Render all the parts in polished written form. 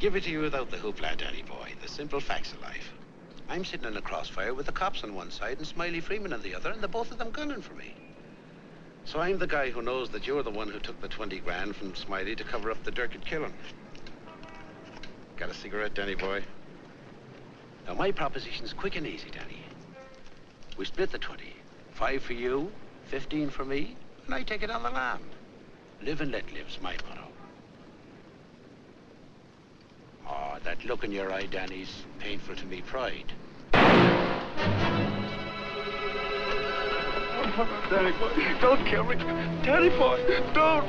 give it to you without the hoopla, Danny boy. The simple facts of life. I'm sitting in a crossfire with the cops on one side and Smiley Freeman on the other, and the both of them gunning for me. So I'm the guy who knows that you're the one who took the 20 grand from Smiley to cover up the Durkett killing. Got a cigarette, Danny boy? Now, my proposition's quick and easy, Danny. We split the 20. 5 for you, 15 for me, and I take it on the land. Live and let live's my motto. Oh, that look in your eye, Danny's painful to me pride. Danny boy, don't kill me. Danny boy, don't.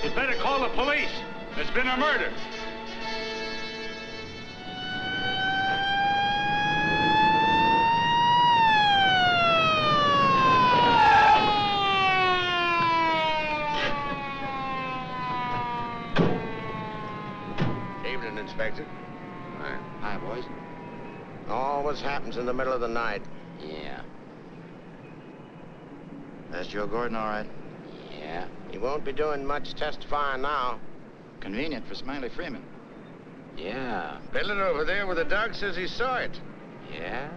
You better call the police. There's been a murder. Evening, Inspector. Hi, boys. Always happens in the middle of the night. Yeah. That's Joe Gordon, all right? Yeah. He won't be doing much testifying now. Convenient for Smiley Freeman. Yeah. Building over there where the dog says he saw it. Yeah?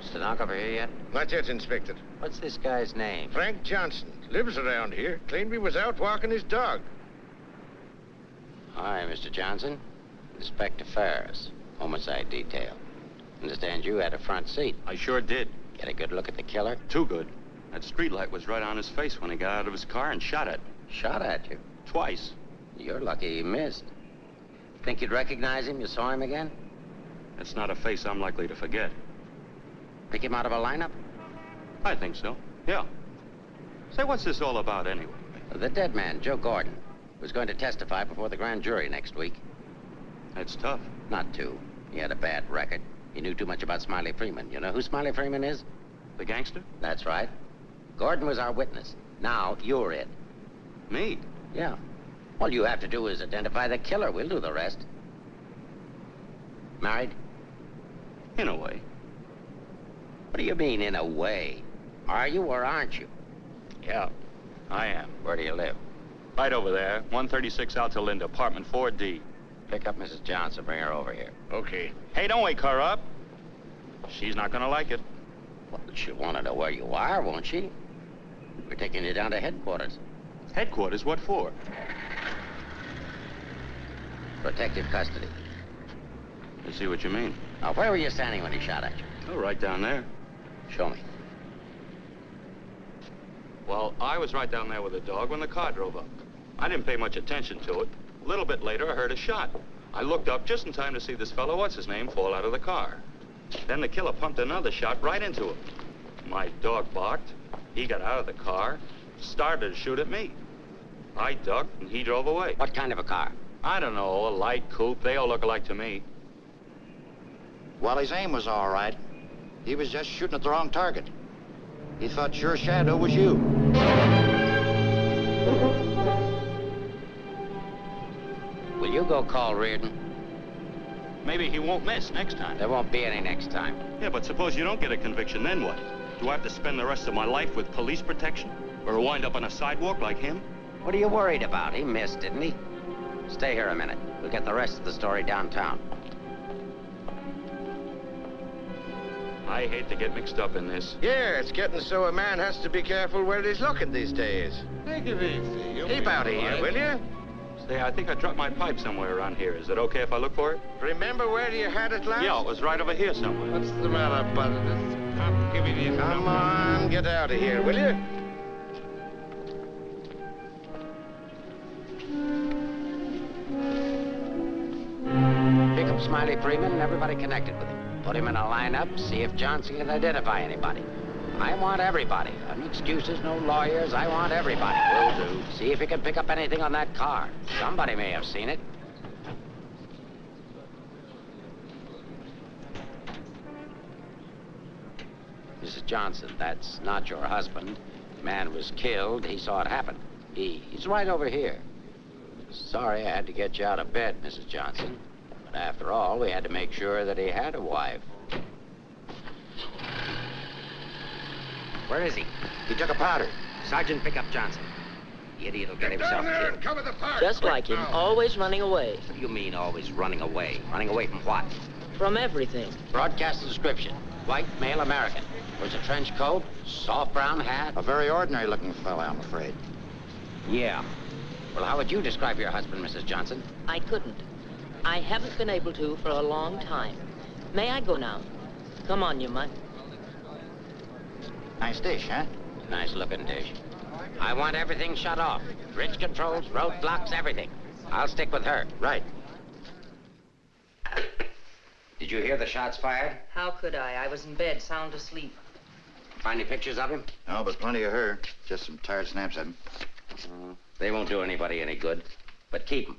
Stenographer here yet? Not yet, Inspector. What's this guy's name? Frank Johnson. Lives around here. Claimed he was out walking his dog. Hi, Mr. Johnson. Inspector Harris, homicide detail. Understand you had a front seat. I sure did. Get a good look at the killer? Too good. That streetlight was right on his face when he got out of his car and shot at me. Shot at you? Twice. You're lucky he missed. Think you'd recognize him? You saw him again? That's not a face I'm likely to forget. Pick him out of a lineup? I think so, yeah. Say, what's this all about anyway? The dead man, Joe Gordon, was going to testify before the grand jury next week. That's tough. Not too. He had a bad record. He knew too much about Smiley Freeman. You know who Smiley Freeman is? The gangster? That's right. Gordon was our witness. Now, you're it. Me? Yeah. All you have to do is identify the killer. We'll do the rest. Married? In a way. What do you mean, in a way? Are you or aren't you? Yeah, I am. Where do you live? Right over there, 136 Alta Linda, apartment 4D. Pick up Mrs. Johnson. Bring her over here. Okay. Hey, don't wake her up. She's not gonna like it. Well, she'll want to know where you are, won't she? We're taking you down to headquarters. Headquarters? What for? Protective custody. I see what you mean. Now, where were you standing when he shot at you? Oh, right down there. Show me. Well, I was right down there with the dog when the car drove up. I didn't pay much attention to it. A little bit later, I heard a shot. I looked up just in time to see this fellow, what's-his-name, fall out of the car. Then the killer pumped another shot right into him. My dog barked. He got out of the car, started to shoot at me. I ducked, and he drove away. What kind of a car? I don't know, a light coupe. They all look alike to me. Well, his aim was all right. He was just shooting at the wrong target. He thought your shadow was you. Will you go call Reardon? Maybe he won't miss next time. There won't be any next time. Yeah, but suppose you don't get a conviction, then what? Do I have to spend the rest of my life with police protection? Or wind up on a sidewalk like him? What are you worried about? He missed, didn't he? Stay here a minute. We'll get the rest of the story downtown. I hate to get mixed up in this. Yeah, it's getting so a man has to be careful where he's looking these days. Take it easy. Keep out of here, will you? Say, I think I dropped my pipe somewhere around here. Is it okay if I look for it? Remember where you had it last? Yeah, it was right over here somewhere. What's the matter, bud? I'm giving you Come on, get out of here, will you? Pick up Smiley Freeman and everybody connected with him. Put him in a lineup, see if Johnson can identify anybody. I want everybody. No excuses, no lawyers. I want everybody. Will do. See if you can pick up anything on that car. Somebody may have seen it. Mrs. Johnson, that's not your husband. The man was killed. He saw it happen. He's right over here. Sorry I had to get you out of bed, Mrs. Johnson. But after all, we had to make sure that he had a wife. Where is he? He took a powder. Sergeant, pick up Johnson. The idiot will get himself killed. Cover the park. Just like him, always running away. What do you mean, always running away? Running away from what? From everything. Broadcast description. White, male American. Wears a trench coat, soft brown hat. A very ordinary-looking fella, I'm afraid. Yeah. Well, how would you describe your husband, Mrs. Johnson? I couldn't. I haven't been able to for a long time. May I go now? Come on, you mutt. Nice dish, huh? Nice looking dish. I want everything shut off. Bridge controls, roadblocks, everything. I'll stick with her. Right. Did you hear the shots fired? How could I? I was in bed, sound asleep. Find any pictures of him? No, but plenty of her. Just some tired snaps of him. They won't do anybody any good. But keep them.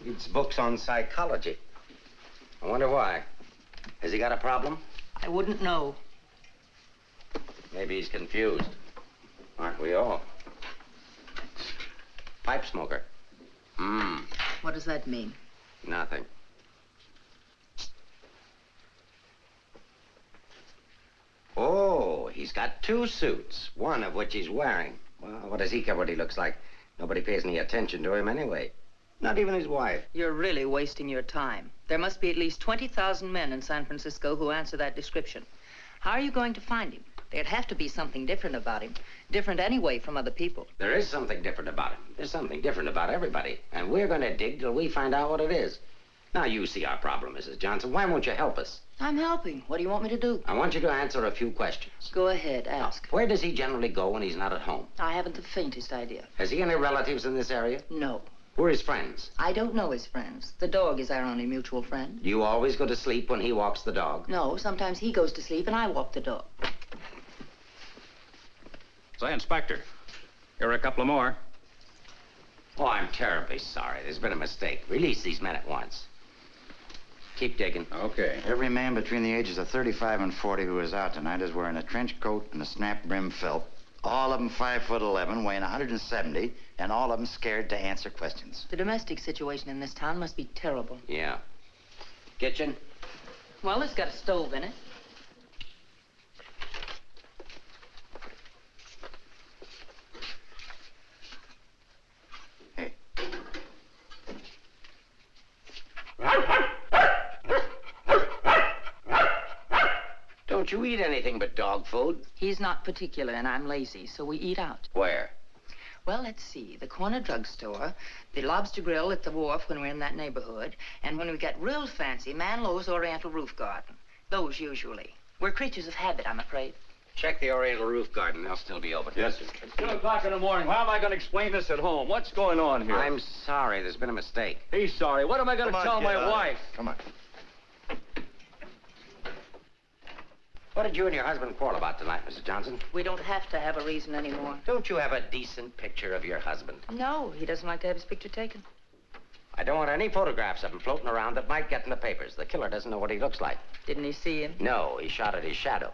Reads books on psychology. I wonder why. Has he got a problem? I wouldn't know. Maybe he's confused. Aren't we all? Pipe smoker. What does that mean? Nothing. Oh, he's got two suits, one of which he's wearing. Well, what does he care what he looks like? Nobody pays any attention to him anyway. Not even his wife. You're really wasting your time. There must be at least 20,000 men in San Francisco who answer that description. How are you going to find him? There'd have to be something different about him. Different anyway from other people. There is something different about him. There's something different about everybody. And we're going to dig till we find out what it is. Now, you see our problem, Mrs. Johnson. Why won't you help us? I'm helping. What do you want me to do? I want you to answer a few questions. Go ahead, ask. Where does he generally go when he's not at home? I haven't the faintest idea. Has he any relatives in this area? No. Who are his friends? I don't know his friends. The dog is our only mutual friend. Do you always go to sleep when he walks the dog? No, sometimes he goes to sleep and I walk the dog. Say, Inspector, here are a couple of more. Oh, I'm terribly sorry. There's been a mistake. Release these men at once. Keep digging. Okay. Every man between the ages of 35 and 40 who is out tonight is wearing a trench coat and a snap-brim felt. All of them 5'11", weighing 170, and all of them scared to answer questions. The domestic situation in this town must be terrible. Yeah. Kitchen? Well, it's got a stove in it. Hey. Don't you eat anything but dog food? He's not particular and I'm lazy, so we eat out. Where? Well, let's see. The corner drugstore, the lobster grill at the wharf when we're in that neighborhood, and when we get real fancy, Manlow's Oriental Roof Garden. Those usually. We're creatures of habit, I'm afraid. Check the Oriental Roof Garden. They'll still be open. Yes, sir. It's 2 o'clock in the morning. How am I going to explain this at home? What's going on here? I'm sorry. There's been a mistake. He's sorry. What am I going to tell my wife? Come on. What did you and your husband quarrel about tonight, Mrs. Johnson? We don't have to have a reason anymore. Don't you have a decent picture of your husband? No, he doesn't like to have his picture taken. I don't want any photographs of him floating around that might get in the papers. The killer doesn't know what he looks like. Didn't he see him? No, he shot at his shadow.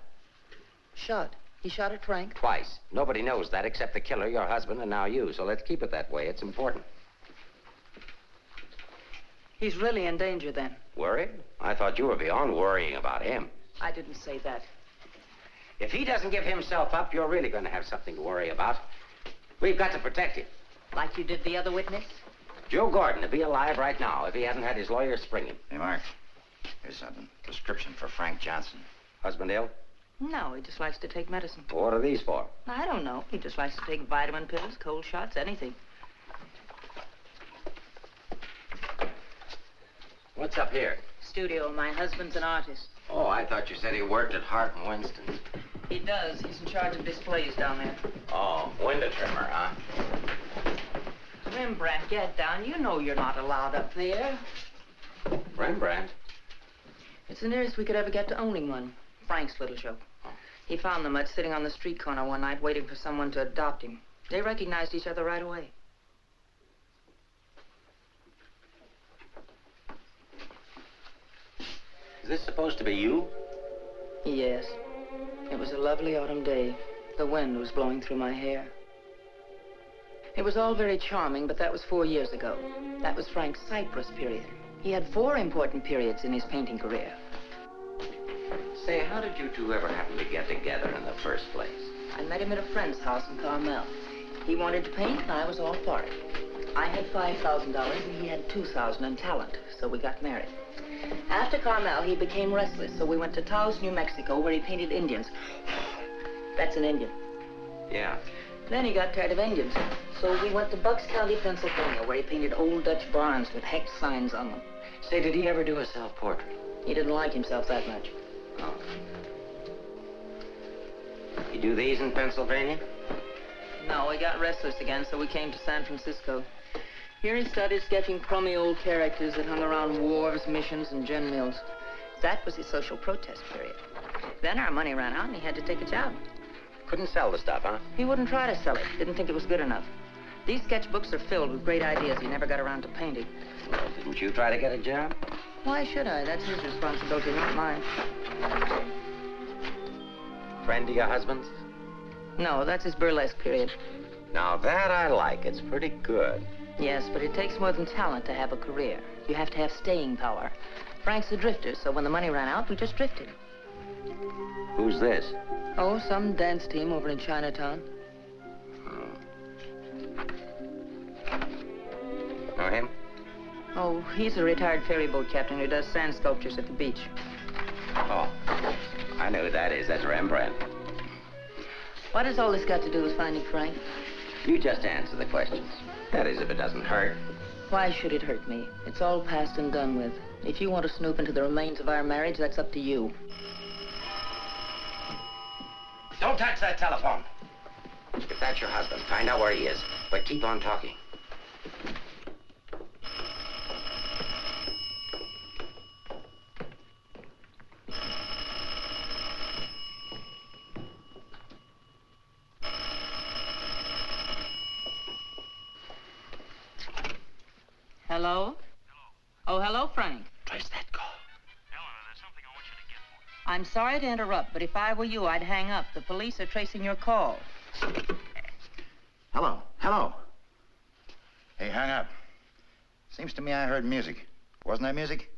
Shot. He shot at Frank? Twice. Nobody knows that except the killer, your husband, and now you. So let's keep it that way. It's important. He's really in danger then. Worried? I thought you were beyond worrying about him. I didn't say that. If he doesn't give himself up, you're really going to have something to worry about. We've got to protect him. Like you did the other witness? Joe Gordon would be alive right now if he hadn't had his lawyer spring him. Hey, Mark. Here's something. Prescription for Frank Johnson. Husband ill? No, he just likes to take medicine. What are these for? I don't know. He just likes to take vitamin pills, cold shots, anything. What's up here? Studio. My husband's an artist. Oh, I thought you said he worked at Hart and Winston's. He does. He's in charge of displays down there. Oh, window trimmer, huh? Rembrandt, get down. You know you're not allowed up there. Rembrandt? It's the nearest we could ever get to owning one. Frank's little show. He found the mutt sitting on the street corner one night waiting for someone to adopt him. They recognized each other right away. Is this supposed to be you? Yes. It was a lovely autumn day. The wind was blowing through my hair. It was all very charming, but that was 4 years ago. That was Frank's Cyprus period. He had 4 important periods in his painting career. Say, how did you two ever happen to get together in the first place? I met him at a friend's house in Carmel. He wanted to paint, and I was all for it. I had $5,000, and he had $2,000 in talent, so we got married. After Carmel, he became restless, so we went to Taos, New Mexico, where he painted Indians. That's an Indian. Yeah. Then he got tired of Indians, so we went to Bucks County, Pennsylvania, where he painted old Dutch barns with hex signs on them. Say, did he ever do a self-portrait? He didn't like himself that much. Oh. You do these in Pennsylvania? No, he got restless again, so we came to San Francisco. Here he started sketching crummy old characters that hung around wharves, missions, and gin mills. That was his social protest period. Then our money ran out, and he had to take a job. Couldn't sell the stuff, huh? He wouldn't try to sell it. Didn't think it was good enough. These sketchbooks are filled with great ideas he never got around to painting. Well, didn't you try to get a job? Why should I? That's his responsibility, not mine. Friend of your husband's? No, that's his burlesque period. Now that I like. It's pretty good. Yes, but it takes more than talent to have a career. You have to have staying power. Frank's a drifter, so when the money ran out, we just drifted. Who's this? Oh, some dance team over in Chinatown. Know him? Oh, he's a retired ferry boat captain who does sand sculptures at the beach. Oh, I know who that is. That's Rembrandt. What has all this got to do with finding Frank? You just answer the questions. That is, if it doesn't hurt. Why should it hurt me? It's all past and done with. If you want to snoop into the remains of our marriage, that's up to you. Don't touch that telephone. If that's your husband, find out where he is. But keep on talking. Hello? Oh, hello, Frank. Trace that call. Eleanor, there's something I want you to get for me. I'm sorry to interrupt, but if I were you, I'd hang up. The police are tracing your call. Hello, hello. Hey, hang up. Seems to me I heard music. Wasn't that music?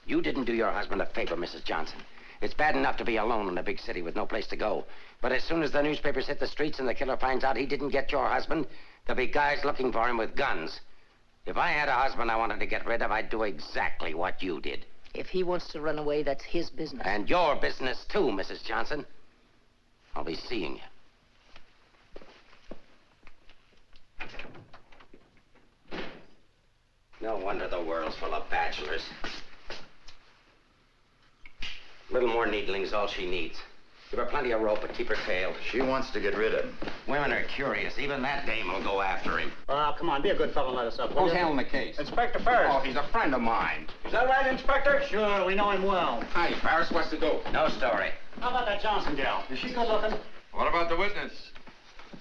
You didn't do your husband a favor, Mrs. Johnson. It's bad enough to be alone in a big city with no place to go. But as soon as the newspapers hit the streets and the killer finds out he didn't get your husband, there'll be guys looking for him with guns. If I had a husband I wanted to get rid of, I'd do exactly what you did. If he wants to run away, that's his business. And your business, too, Mrs. Johnson. I'll be seeing you. No wonder the world's full of bachelors. A little more needling's all she needs. Give her plenty of rope, but keep her tailed. She wants to get rid of him. Women are curious. Even that dame will go after him. Oh, come on, be a good fellow and let us up. Who's handling the case? Inspector Ferris. Oh, he's a friend of mine. Is that right, Inspector? Sure, we know him well. Hi, Paris. What's the dope? No story. How about that Johnson gal? Is she good looking? What about the witness?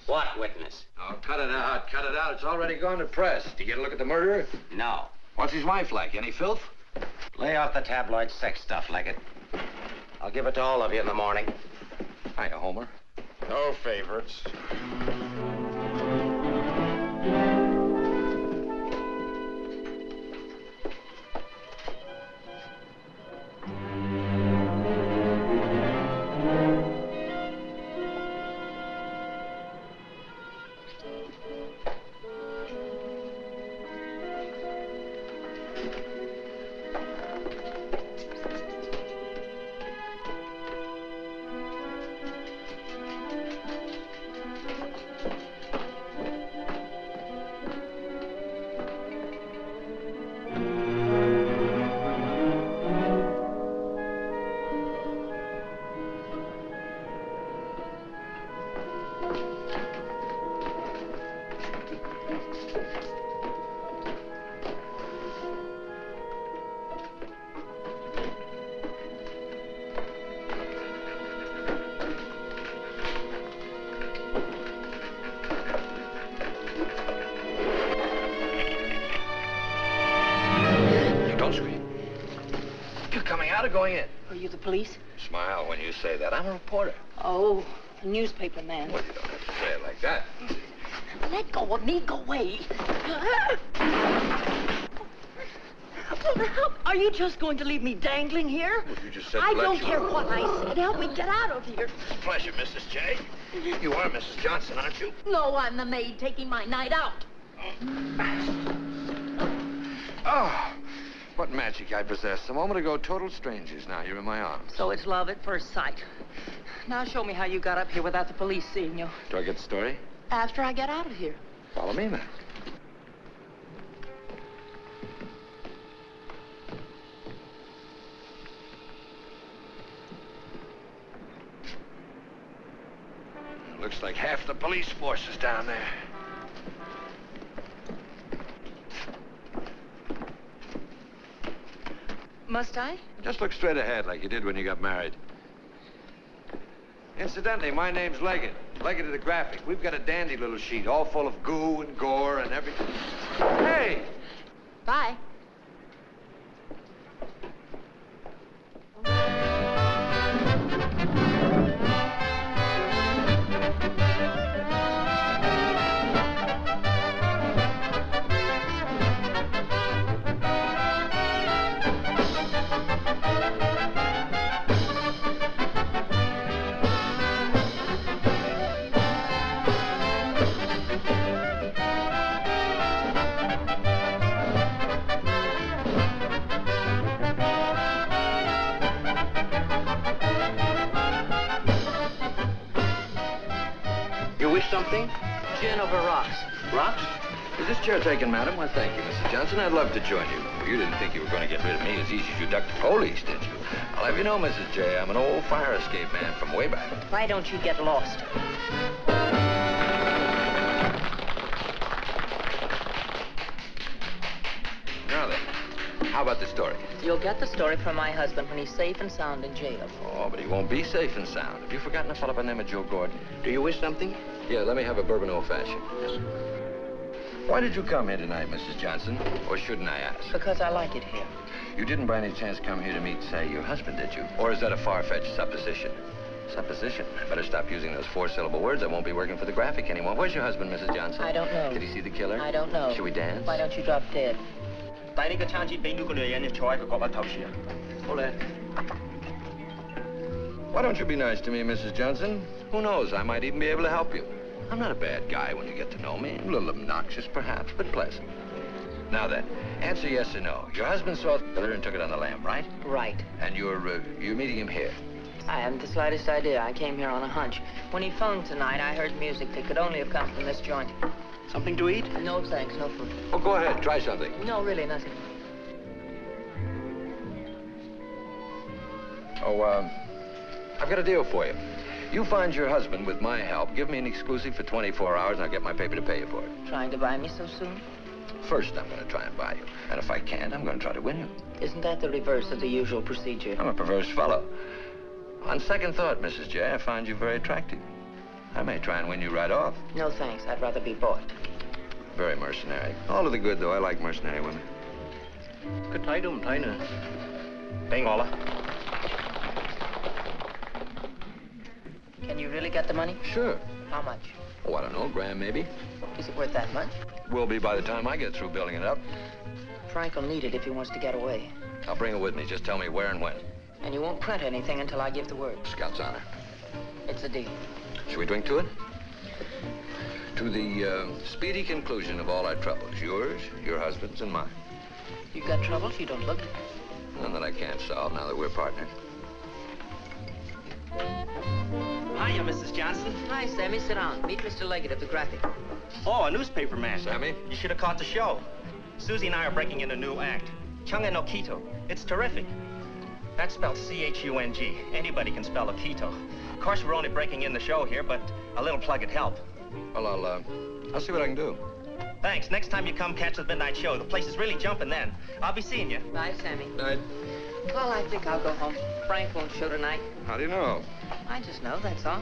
What witness? Oh, cut it out, cut it out. It's already gone to press. Did you get a look at the murderer? No. What's his wife like? Any filth? Lay off the tabloid sex stuff, Leggett. I'll give it to all of you in the morning. Hiya, Homer. No favorites. Coming out or going in? Are you the police? Smile when you say that. I'm a reporter. Oh, a newspaper man. Well, you don't have to say it like that. Let go of me. Go away. Are you just going to leave me dangling here? Well, you just said I let don't you- care what I said. Help me get out of here. It's a pleasure, Mrs. J. You are Mrs. Johnson, aren't you? No, I'm the maid taking my night out. Oh, what magic I possess. A moment ago, total strangers. Now you're in my arms. So it's love at first sight. Now show me how you got up here without the police seeing you. Do I get the story? After I get out of here. Follow me, then. Looks like half the police force is down there. Must I? Just look straight ahead like you did when you got married. Incidentally, my name's Leggett. Leggett of the Graphic. We've got a dandy little sheet, all full of goo and gore and everything. Hey! Bye. Something? Gin over rocks. Rocks? Is this chair taken, madam? Why, thank you, Mrs. Johnson. I'd love to join you. You didn't think you were going to get rid of me as easy as you ducked the police, did you? I'll have you know, Mrs. J, I'm an old fire escape man from way back. Why don't you get lost? Now then, how about the story? You'll get the story from my husband when he's safe and sound in jail. Oh, but he won't be safe and sound. Have you forgotten a fellow by the name of Joe Gordon? Do you wish something? Yeah, let me have a bourbon old-fashioned. Why did you come here tonight, Mrs. Johnson? Or shouldn't I ask? Because I like it here. You didn't by any chance come here to meet, say, your husband, did you? Or is that a far-fetched supposition? Supposition? I better stop using those four-syllable words. I won't be working for the Graphic anymore. Where's your husband, Mrs. Johnson? I don't know. Did he see the killer? I don't know. Should we dance? Why don't you drop dead? 帶呢個餐紙俾呢個女人坐喺佢角落頭處啊！好咧。 Why don't you be nice to me, Mrs. Johnson? Who knows? I might even be able to help you. I'm not a bad guy when you get to know me. A little obnoxious, perhaps, but pleasant. Now then, answer yes or no. Your husband saw the killer and took it on the lam, right? Right. And you're meeting him here. I haven't the slightest idea. I came here on a hunch. When he phoned tonight, I heard music that could only have come from this joint. Something to eat? No, thanks. No food. Oh, go ahead. Try something. No, really, nothing. Oh, I've got a deal for you. You find your husband with my help. Give me an exclusive for 24 hours, and I'll get my paper to pay you for it. Trying to buy me so soon? First, I'm going to try and buy you. And if I can't, I'm going to try to win you. Isn't that the reverse of the usual procedure? I'm a perverse fellow. On second thought, Mrs. J, I find you very attractive. I may try and win you right off. No, thanks. I'd rather be bought. Very mercenary. All to the good, though. I like mercenary women. 佢睇都唔睇呢？俾我啦。 Can you really get the money? Sure. How much? Oh, I don't know, grand maybe. Is it worth that much? Will be by the time I get through building it up. Frank will need it if he wants to get away. I'll bring it with me. Just tell me where and when. And you won't print anything until I give the word. Scout's honor. It's a deal. Should we drink to it? To the speedy conclusion of all our troubles. Yours, your husband's, and mine. You got troubles? You don't look it. None that I can't solve now that we're partners. Hiya, Mrs. Johnson. Hi, Sammy. Sit down. Meet Mr. Leggett of the Graphic. Oh, a newspaper man. Sammy? You should have caught the show. Susie and I are breaking in a new act. Chung and Okito. It's terrific. That's spelled C-H-U-N-G. Anybody can spell Okito. Of course, we're only breaking in the show here, but a little plug would help. Well, I'll see what I can do. Thanks. Next time you come, catch the midnight show. The place is really jumping then. I'll be seeing you. Bye, Sammy. Night. Well, I think I'll go home. Frank won't show tonight. How do you know? I just know, that's all.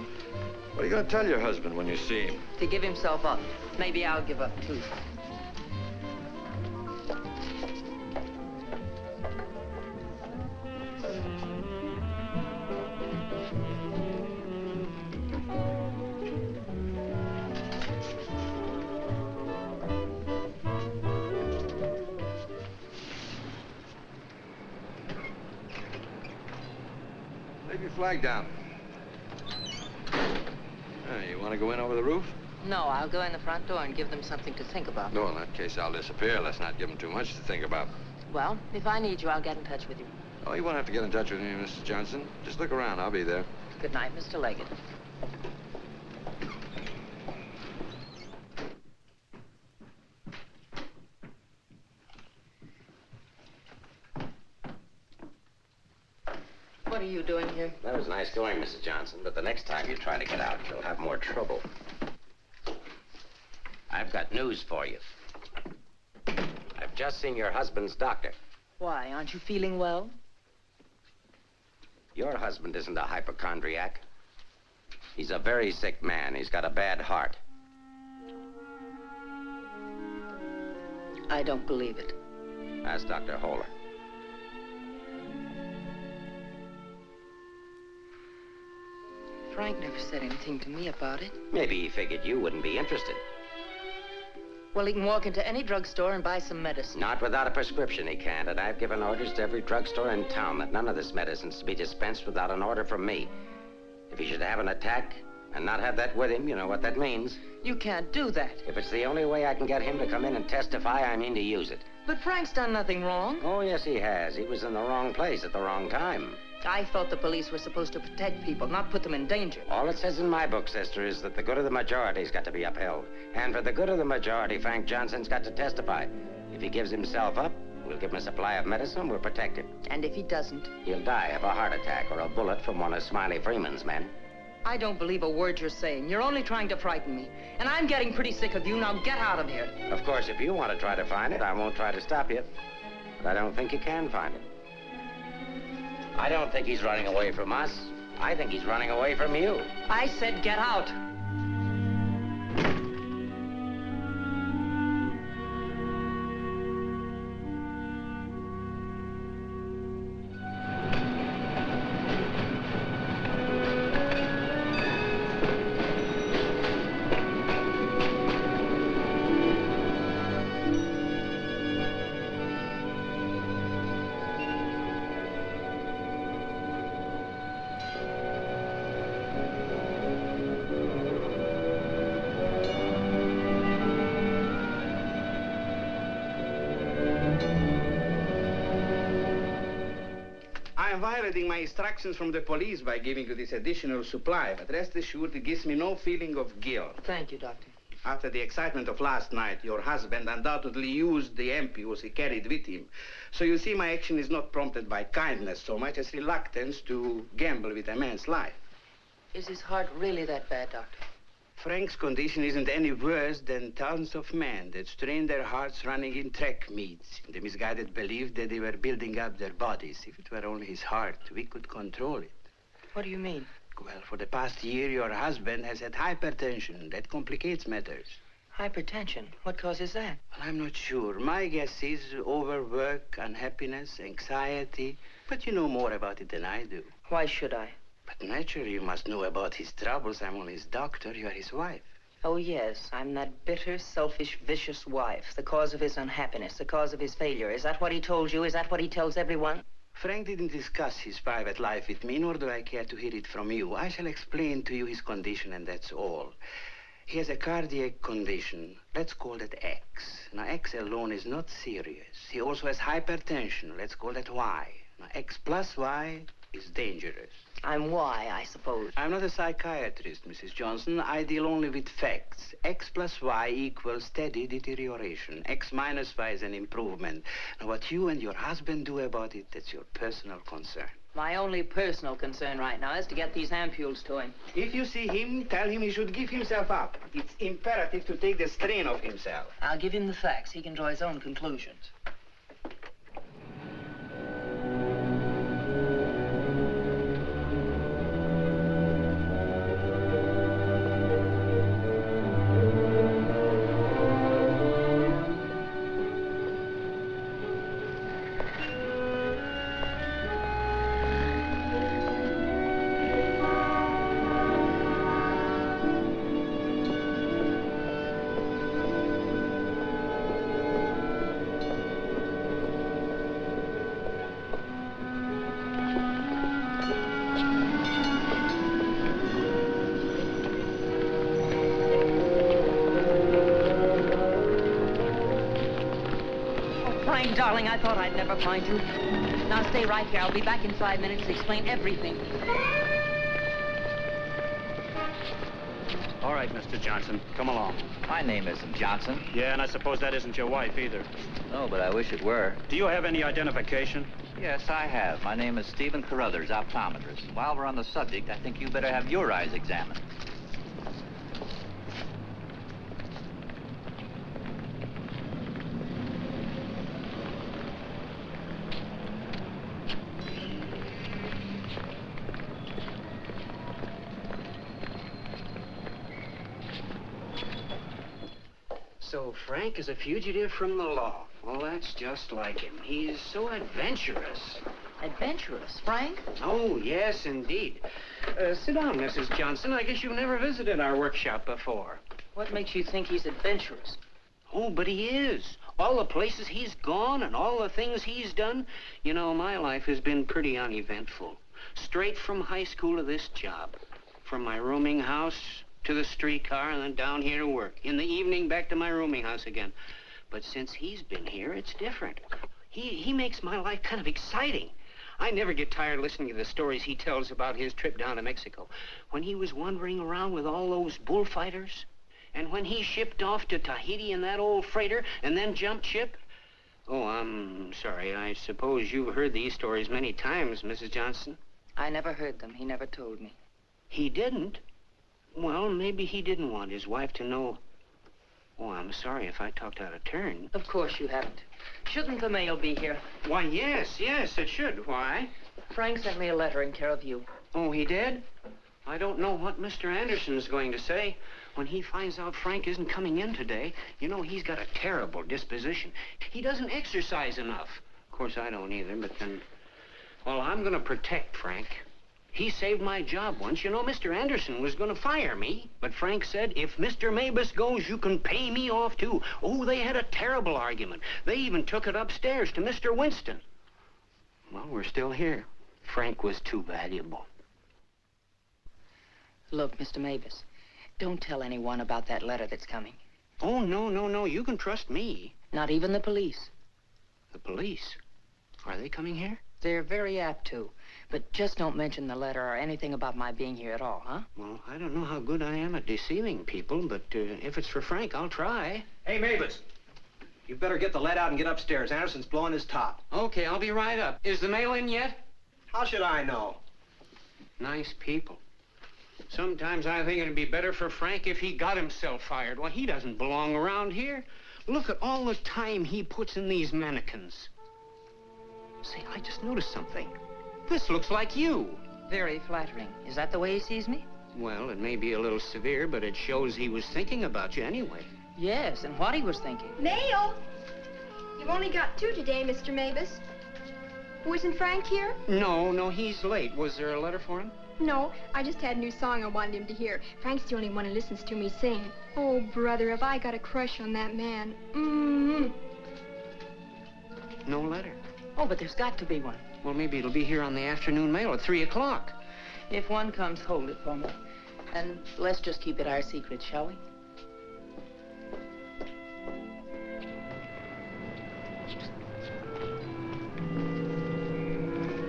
What are you going to tell your husband when you see him? To give himself up. Maybe I'll give up, too. Leave your flag down. You want to go in over the roof? No, I'll go in the front door and give them something to think about. No, in that case, I'll disappear. Let's not give them too much to think about. Well, if I need you, I'll get in touch with you. Oh, you won't have to get in touch with me, Mrs. Johnson. Just look around. I'll be there. Good night, Mr. Leggett. What are you doing here? That was nice going, Mrs. Johnson, but the next time you try to get out, you'll have more trouble. I've got news for you. I've just seen your husband's doctor. Why, aren't you feeling well? Your husband isn't a hypochondriac. He's a very sick man. He's got a bad heart. I don't believe it. Ask Dr. Holler. Frank never said anything to me about it. Maybe he figured you wouldn't be interested. Well, he can walk into any drugstore and buy some medicine. Not without a prescription, he can't. And I've given orders to every drugstore in town that none of this medicine's to be dispensed without an order from me. If he should have an attack and not have that with him, you know what that means. You can't do that. If it's the only way I can get him to come in and testify, I mean to use it. But Frank's done nothing wrong. Oh, yes, he has. He was in the wrong place at the wrong time. I thought the police were supposed to protect people, not put them in danger. All it says in my book, sister, is that the good of the majority's got to be upheld. And for the good of the majority, Frank Johnson's got to testify. If he gives himself up, we'll give him a supply of medicine, we'll protect him. And if he doesn't? He'll die of a heart attack or a bullet from one of Smiley Freeman's men. I don't believe a word you're saying. You're only trying to frighten me. And I'm getting pretty sick of you. Now get out of here. Of course, if you want to try to find it, I won't try to stop you. But I don't think you can find it. I don't think he's running away from us. I think he's running away from you. I said get out. I am violating my instructions from the police by giving you this additional supply, but rest assured it gives me no feeling of guilt. Thank you, Doctor. After the excitement of last night, your husband undoubtedly used the ampules he carried with him. So you see, my action is not prompted by kindness so much as reluctance to gamble with a man's life. Is his heart really that bad, Doctor? Frank's condition isn't any worse than thousands of men that strain their hearts running in track meets in the misguided belief that they were building up their bodies. If it were only his heart, we could control it. What do you mean? Well, for the past year, your husband has had hypertension. That complicates matters. Hypertension? What causes that? Well, I'm not sure. My guess is overwork, unhappiness, anxiety. But you know more about it than I do. Why should I? But naturally, you must know about his troubles. I'm only his doctor. You are his wife. Oh, yes. I'm that bitter, selfish, vicious wife. The cause of his unhappiness, the cause of his failure. Is that what he told you? Is that what he tells everyone? Frank didn't discuss his private life with me, nor do I care to hear it from you. I shall explain to you his condition, and that's all. He has a cardiac condition. Let's call that X. Now, X alone is not serious. He also has hypertension. Let's call that Y. Now, X plus Y is dangerous. I'm Y, I suppose. I'm not a psychiatrist, Mrs. Johnson. I deal only with facts. X plus Y equals steady deterioration. X minus Y is an improvement. Now, what you and your husband do about it, that's your personal concern. My only personal concern right now is to get these ampules to him. If you see him, tell him he should give himself up. It's imperative to take the strain off himself. I'll give him the facts. He can draw his own conclusions. darling, I thought I'd never find you. Now stay right here. I'll be back in 5 minutes to explain everything. All right, Mr. Johnson, come along. My name isn't Johnson. Yeah, and I suppose that isn't your wife either. No, but I wish it were. Do you have any identification? Yes, I have. My name is Stephen Carruthers, optometrist. And while we're on the subject, I think you better have your eyes examined. So Frank is a fugitive from the law. Well, that's just like him. He's so adventurous. Adventurous, Frank? Oh, yes, indeed. Sit down, Mrs. Johnson. I guess you've never visited our workshop before. What makes you think he's adventurous? Oh, but he is. All the places he's gone and all the things he's done. You know, my life has been pretty uneventful. Straight from high school to this job. From my rooming house to the streetcar and then down here to work. In the evening, back to my rooming house again. But since he's been here, it's different. He makes my life kind of exciting. I never get tired listening to the stories he tells about his trip down to Mexico. When he was wandering around with all those bullfighters. And when he shipped off to Tahiti in that old freighter and then jumped ship. Oh, I'm sorry. I suppose you've heard these stories many times, Mrs. Johnson. I never heard them. He never told me. He didn't? Well, maybe he didn't want his wife to know. Oh, I'm sorry if I talked out of turn. Of course you haven't. Shouldn't the mail be here? Why, yes, it should. Why? Frank sent me a letter in care of you. Oh, he did? I don't know what Mr. Anderson's going to say. When he finds out Frank isn't coming in today, you know, he's got a terrible disposition. He doesn't exercise enough. Of course, I don't either, but then... Well, I'm going to protect Frank. He saved my job once. You know, Mr. Anderson was going to fire me. But Frank said, if Mr. Mabus goes, you can pay me off, too. Oh, they had a terrible argument. They even took it upstairs to Mr. Winston. Well, we're still here. Frank was too valuable. Look, Mr. Mabus, don't tell anyone about that letter that's coming. Oh, no. You can trust me. Not even the police. The police? Are they coming here? They're very apt to. But just don't mention the letter or anything about my being here at all, huh? Well, I don't know how good I am at deceiving people, but if it's for Frank, I'll try. Hey, Mavis, you better get the lead out and get upstairs. Anderson's blowing his top. Okay, I'll be right up. Is the mail in yet? How should I know? Nice people. Sometimes I think it'd be better for Frank if he got himself fired. Well, he doesn't belong around here. Look at all the time he puts in these mannequins. Say, I just noticed something. This looks like you. Very flattering. Is that the way he sees me? Well, it may be a little severe, but it shows he was thinking about you anyway. Yes, and what he was thinking. Mail? You've only got 2 today, Mr. Mabus. Wasn't Frank here? No, he's late. Was there a letter for him? No, I just had a new song I wanted him to hear. Frank's the only one who listens to me sing. Oh, brother, have I got a crush on that man. No letter. Oh, but there's got to be one. Well, maybe it'll be here on the afternoon mail at 3 o'clock. If one comes, hold it for me. And let's just keep it our secret, shall we?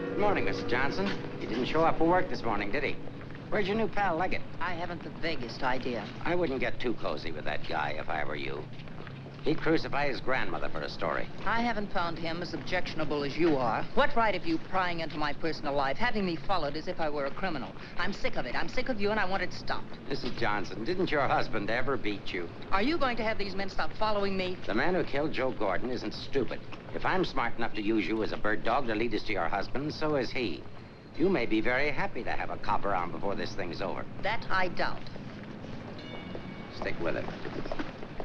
Good morning, Mr. Johnson. He didn't show up for work this morning, did he? Where's your new pal, Leggett? I haven't the vaguest idea. I wouldn't get too cozy with that guy if I were you. He'd crucify his grandmother for a story. I haven't found him as objectionable as you are. What right have you prying into my personal life, having me followed as if I were a criminal? I'm sick of it. I'm sick of you, and I want it stopped. Mrs. Johnson, didn't your husband ever beat you? Are you going to have these men stop following me? The man who killed Joe Gordon isn't stupid. If I'm smart enough to use you as a bird dog to lead us to your husband, so is he. You may be very happy to have a cop around before this thing's over. That I doubt. Stick with it.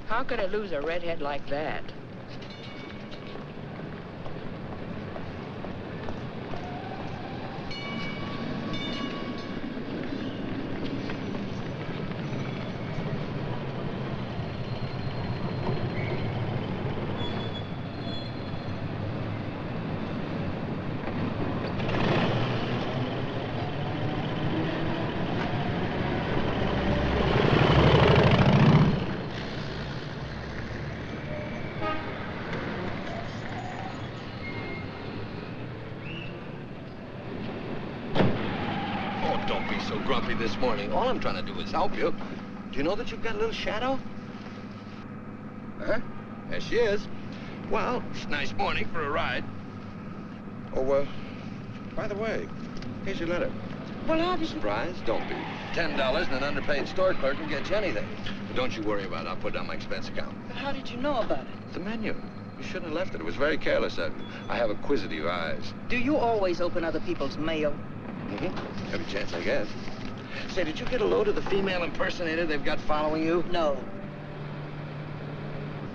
How could I lose a redhead like that? don't be so grumpy this morning. All I'm trying to do is help you. Do you know that you've got a little shadow? Huh? There she is. Well, it's a nice morning for a ride. Oh, by the way, here's your letter. Well, how did you... Surprise? Don't be. $10 and an underpaid store clerk can get you anything. But don't you worry about it. I'll put it on my expense account. But how did you know about it? The menu. You shouldn't have left it. It was very careless. I have acquisitive eyes. Do you always open other people's mail? Mm-hmm. Every chance I get. Say, did you get a load of the female impersonator they've got following you? No.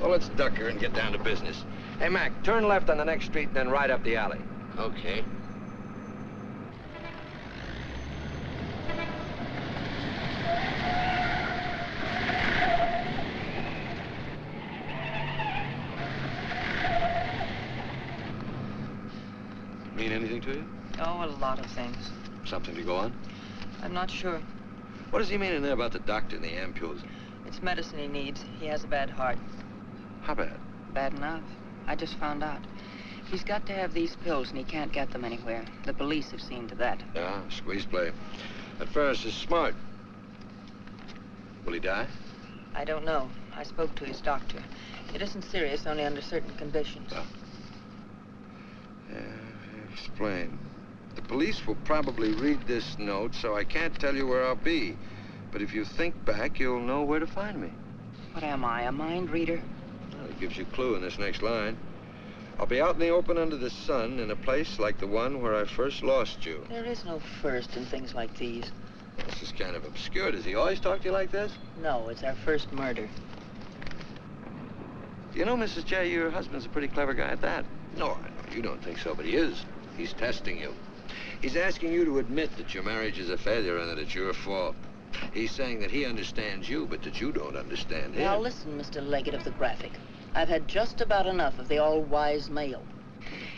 Well, let's duck her and get down to business. Hey, Mac, turn left on the next street and then right up the alley. Okay. Mean anything to you? Oh, a lot of things. Something to go on? I'm not sure. What does he mean in there about the doctor and the ampules? It's medicine he needs. He has a bad heart. How bad? Bad enough. I just found out. He's got to have these pills, and he can't get them anywhere. The police have seen to that. Yeah, squeeze play. That Ferris is smart. Will he die? I don't know. I spoke to his doctor. It isn't serious, only under certain conditions. Oh. Yeah, explain. The police will probably read this note, so I can't tell you where I'll be. But if you think back, you'll know where to find me. What am I, a mind reader? Well, it gives you a clue in this next line. I'll be out in the open under the sun in a place like the one where I first lost you. There is no first in things like these. This is kind of obscure. Does he always talk to you like this? No, it's our first murder. You know, Mrs. J, your husband's a pretty clever guy at that. No, I know you don't think so, but he is. He's testing you. He's asking you to admit that your marriage is a failure and that it's your fault. He's saying that he understands you, but that you don't understand him. Now listen, Mr. Leggett of the Graphic. I've had just about enough of the all-wise male.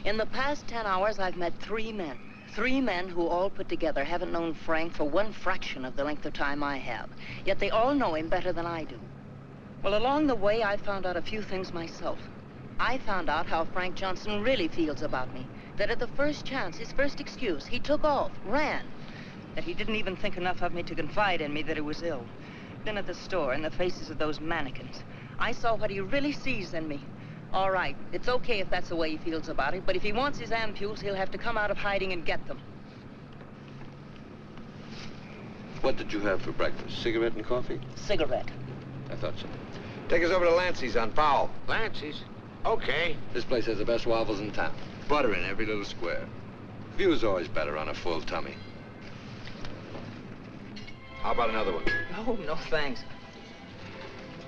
In the past 10 hours, I've met 3 men. 3 men who all put together haven't known Frank for 1 fraction of the length of time I have. Yet they all know him better than I do. Well, along the way, I found out a few things myself. I found out how Frank Johnson really feels about me. That at the first chance, his first excuse, he took off, ran. That he didn't even think enough of me to confide in me that he was ill. Then at the store, in the faces of those mannequins, I saw what he really sees in me. All right, it's okay if that's the way he feels about it, but if he wants his ampules, he'll have to come out of hiding and get them. What did you have for breakfast? Cigarette and coffee? Cigarette. I thought so. Take us over to Lancey's on Powell. Lancey's? Okay. This place has the best waffles in town. Butter in every little square. View's always better on a full tummy. How about another one? Oh, no thanks.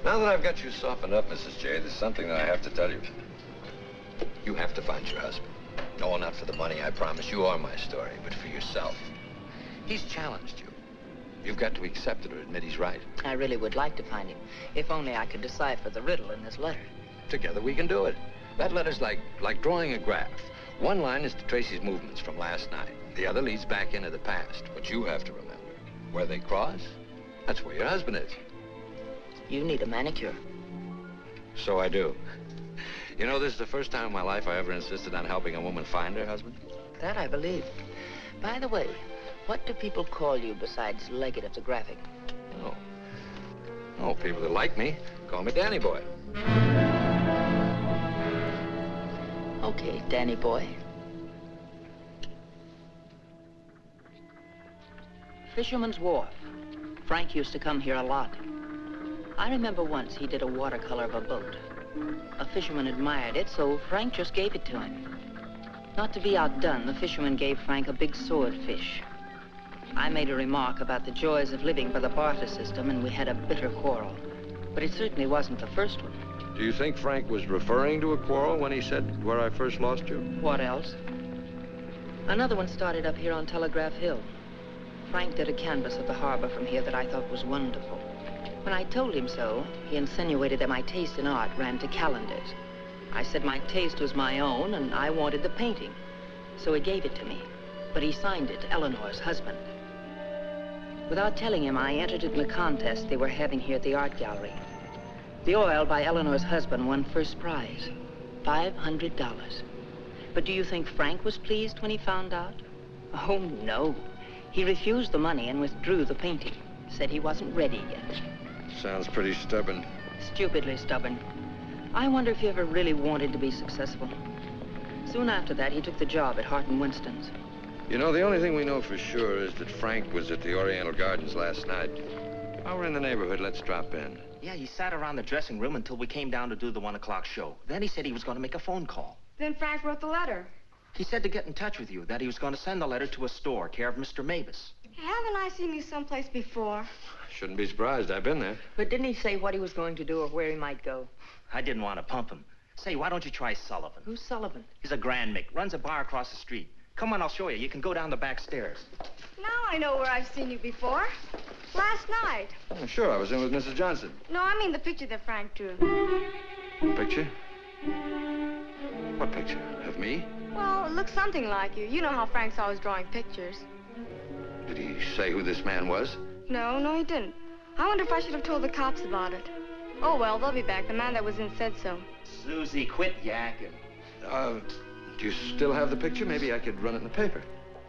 Now that I've got you softened up, Mrs. J, there's something that I have to tell you. You have to find your husband. No, not for the money, I promise. You are my story, but for yourself. He's challenged you. You've got to accept it or admit he's right. I really would like to find him, if only I could decipher the riddle in this letter. Together we can do it. That letter's like drawing a graph. One line is to trace his movements from last night. The other leads back into the past. What you have to remember, where they cross, that's where your husband is. You need a manicure. So I do. You know, this is the first time in my life I ever insisted on helping a woman find her husband. That I believe. By the way, what do people call you besides Leggett of the Graphic? Oh, people that like me call me Danny Boy. Okay, Danny Boy. Fisherman's Wharf. Frank used to come here a lot. I remember once he did a watercolor of a boat. A fisherman admired it, so Frank just gave it to him. Not to be outdone, the fisherman gave Frank a big swordfish. I made a remark about the joys of living by the barter system, and we had a bitter quarrel. But it certainly wasn't the first one. Do you think Frank was referring to a quarrel when he said, where I first lost you? What else? Another one started up here on Telegraph Hill. Frank did a canvas of the harbor from here that I thought was wonderful. When I told him so, he insinuated that my taste in art ran to calendars. I said my taste was my own, and I wanted the painting. So he gave it to me, but he signed it, Eleanor's husband. Without telling him, I entered it in the contest they were having here at the art gallery. The oil by Eleanor's husband won first prize, $500. But do you think Frank was pleased when he found out? Oh, no. He refused the money and withdrew the painting. Said he wasn't ready yet. Sounds pretty stubborn. Stupidly stubborn. I wonder if he ever really wanted to be successful. Soon after that, he took the job at Hart and Winston's. You know, the only thing we know for sure is that Frank was at the Oriental Gardens last night. While we're in the neighborhood, let's drop in. Yeah, he sat around the dressing room until we came down to do the 1 o'clock show. Then he said he was going to make a phone call. Then Frank wrote the letter. He said to get in touch with you, that he was going to send the letter to a store, care of Mr. Mavis. Haven't I seen you someplace before? Shouldn't be surprised. I've been there. But didn't he say what he was going to do or where he might go? I didn't want to pump him. Say, why don't you try Sullivan? Who's Sullivan? He's a Grand Mick, runs a bar across the street. Come on, I'll show you. You can go down the back stairs. Now I know where I've seen you before. Last night. Oh, sure, I was in with Mrs. Johnson. No, I mean the picture that Frank drew. Picture? What picture? Of me? Well, it looks something like you. You know how Frank's always drawing pictures. Did he say who this man was? No, he didn't. I wonder if I should have told the cops about it. Oh, well, they'll be back. The man that was in said so. Susie, quit yakking. Do you still have the picture? Maybe I could run it in the paper.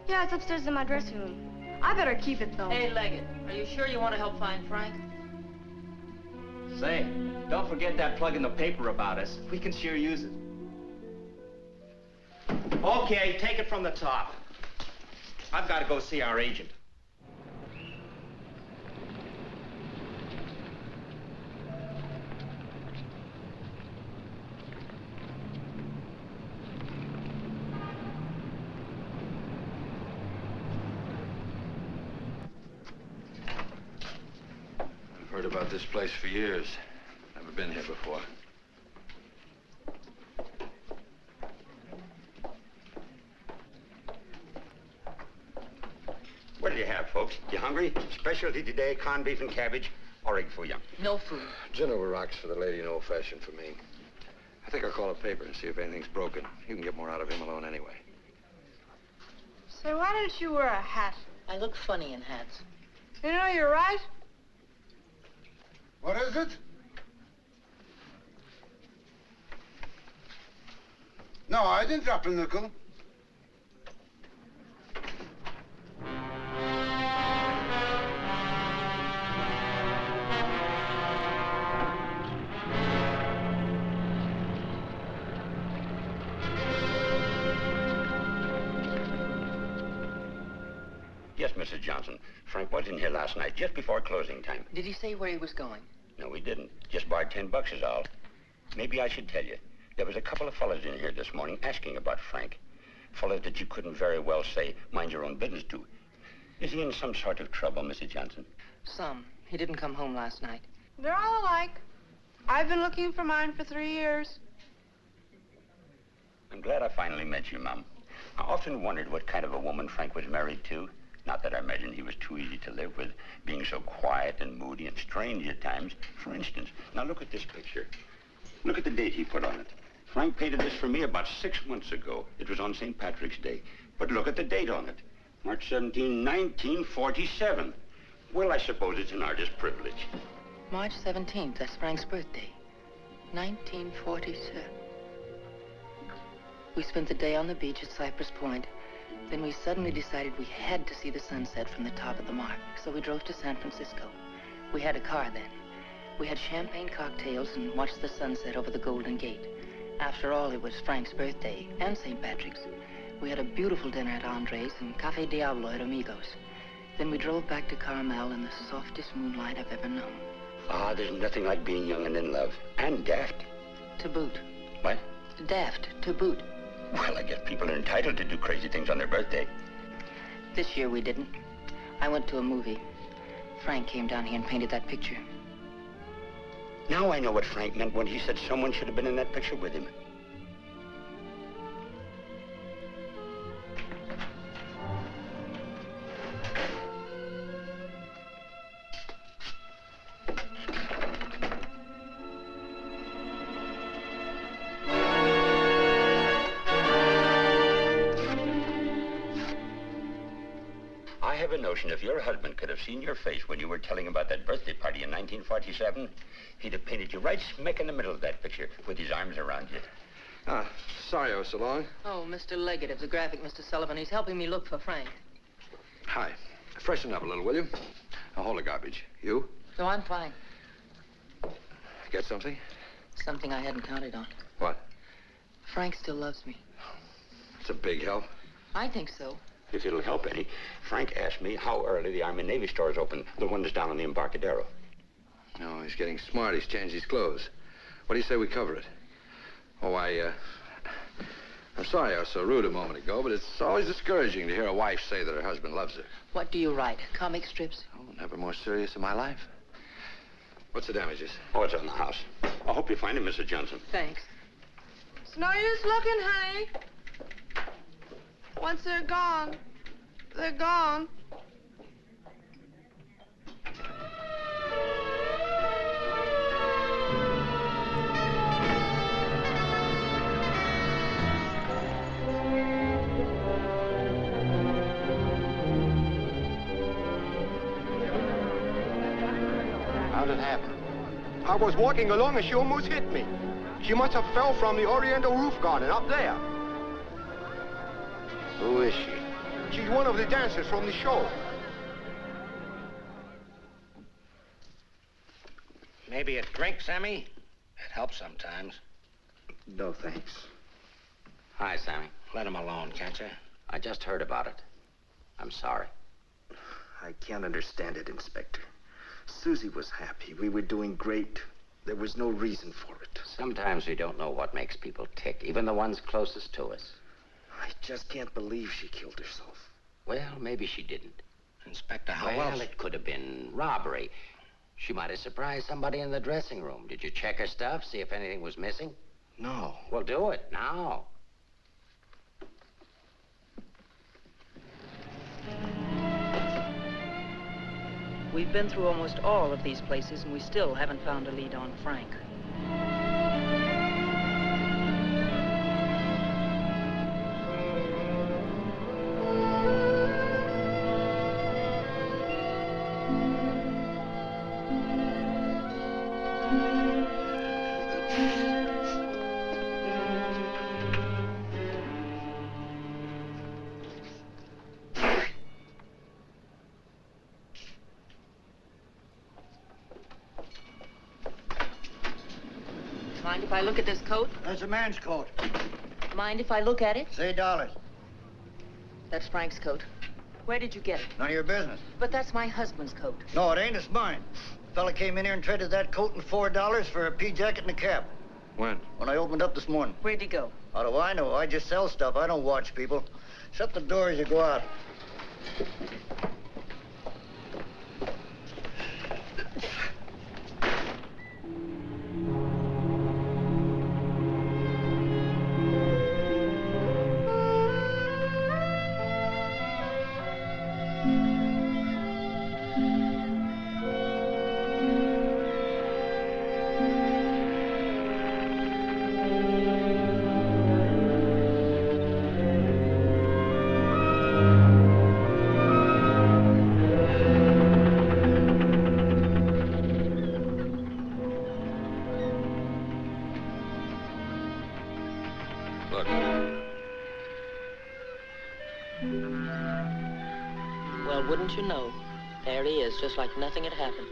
Yeah, it's upstairs in my dressing room. I better keep it, though. Hey, Leggett, are you sure you want to help find Frank? Say, don't forget that plug in the paper about us. We can sure use it. Okay, take it from the top. I've got to go see our agent. I've heard about this place for years. Never been here before. What do you have, folks? You hungry? Specialty today, corned beef and cabbage, or egg foo young. No food. Gin over rocks for the lady and old-fashioned for me. I think I'll call a paper and see if anything's broken. You can get more out of him alone anyway. Say, why don't you wear a hat? I look funny in hats. You know, you're right. What is it? No, I didn't drop a nickel. Yes, Mrs. Johnson. Frank was in here last night, just before closing time. Did he say where he was going? No, he didn't. Just borrowed $10 is all. Maybe I should tell you. There was a couple of fellas in here this morning asking about Frank. Fellas that you couldn't very well say, mind your own business to. Is he in some sort of trouble, Mrs. Johnson? Some. He didn't come home last night. They're all alike. I've been looking for mine for 3 years. I'm glad I finally met you, Mom. I often wondered what kind of a woman Frank was married to. Not that I imagined he was too easy to live with, being so quiet and moody and strange at times. For instance, now look at this picture. Look at the date he put on it. Frank painted this for me about 6 months ago. It was on St. Patrick's Day. But look at the date on it. March 17, 1947. Well, I suppose it's an artist's privilege. March 17th, that's Frank's birthday. 1947. We spent the day on the beach at Cypress Point. Then we suddenly decided we had to see the sunset from the top of the mark. So we drove to San Francisco. We had a car then. We had champagne cocktails and watched the sunset over the Golden Gate. After all, it was Frank's birthday and St. Patrick's. We had a beautiful dinner at Andre's and Cafe Diablo at Amigos. Then we drove back to Carmel in the softest moonlight I've ever known. Ah, there's nothing like being young and in love. And daft. To boot. What? Daft, to boot. Well, I guess people are entitled to do crazy things on their birthday. This year we didn't. I went to a movie. Frank came down here and painted that picture. Now I know what Frank meant when he said someone should have been in that picture with him. I have a notion if your husband could have seen your face when you were telling about that birthday party in 1947, he'd have painted you right smack in the middle of that picture with his arms around you. Ah, sorry I was so long. Oh, Mr. Leggett of the graphic, Mr. Sullivan. He's helping me look for Frank. Hi. freshen up a little, will you? Now, hold the garbage. You? No, I'm fine. Get something? Something I hadn't counted on. What? Frank still loves me. It's a big help. I think so. If it'll help any, Frank asked me how early the Army and Navy stores open, the one that's down on the Embarcadero. No, he's getting smart. He's changed his clothes. What do you say we cover it? Oh, I'm sorry I was so rude a moment ago, but it's always discouraging to hear a wife say that her husband loves her. What do you write? Comic strips? Oh, never more serious in my life. What's the damages? Oh, it's on the house. I hope you find him, Mrs. Johnson. Thanks. It's no use looking, honey. Once they're gone, they're gone. How'd it happen? I was walking along and she almost hit me. She must have fell from the Oriental roof garden up there. Who is she? She's one of the dancers from the show. Maybe a drink, Sammy? It helps sometimes. No, thanks. Hi, Sammy. Let him alone, can't you? I just heard about it. I'm sorry. I can't understand it, Inspector. Susie was happy. We were doing great. There was no reason for it. Sometimes we don't know what makes people tick, even the ones closest to us. I just can't believe she killed herself. Well, maybe she didn't. Inspector, how Well, else? it could have been robbery. She might have surprised somebody in the dressing room. Did you check her stuff, see if anything was missing? No. Well, do it now. We've been through almost all of these places, and we still haven't found a lead on Frank. Mind if I look at this coat? That's a man's coat. Mind if I look at it? Say dollars. That's Frank's coat. Where did you get it? None of your business. But that's my husband's coat. No, it ain't. It's mine. Fella came in here and traded that coat and $4 for a pea jacket and a cap. When? When I opened up this morning. Where'd he go? How do I know? I just sell stuff. I don't watch people. Shut the door as you go out. Look. Well, wouldn't you know? There he is, just like nothing had happened.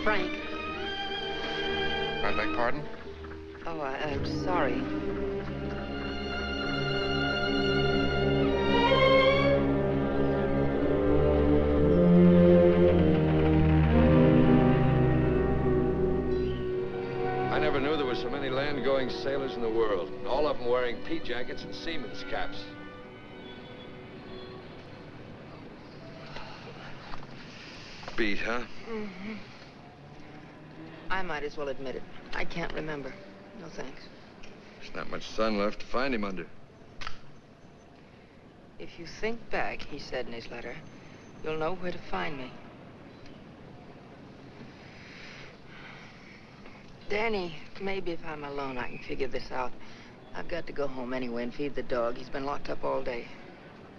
Frank. I beg pardon? Oh, I'm sorry. I never knew there were so many land-going sailors in the world. All of them wearing pea jackets and seamen's caps. Beat, huh? Mm-hmm. I might as well admit it. I can't remember. No thanks. There's not much sun left to find him under. If you think back, he said in his letter, you'll know where to find me. Danny, maybe if I'm alone, I can figure this out. I've got to go home anyway and feed the dog. He's been locked up all day.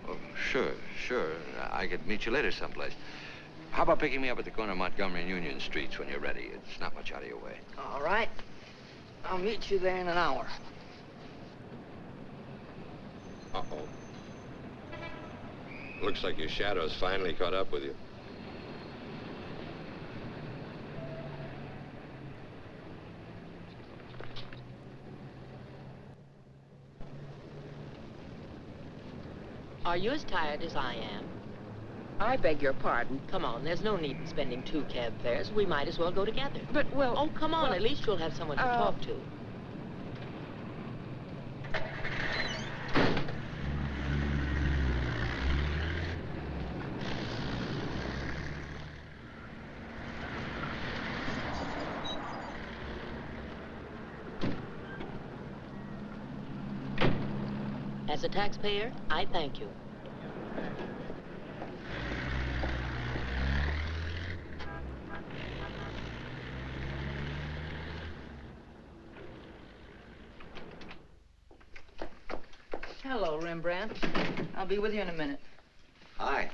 Oh, sure. I could meet you later someplace. How about picking me up at the corner of Montgomery and Union Streets when you're ready? It's not much out of your way. All right. I'll meet you there in an hour. Uh-oh. Looks like your shadow's finally caught up with you. Are you as tired as I am? I beg your pardon. Come on, there's no need in spending 2 cab fares. We might as well go together. But, well... Oh, come on. At least you'll have someone to talk to. As a taxpayer, I thank you. Hello, Rembrandt. I'll be with you in a minute. Hi.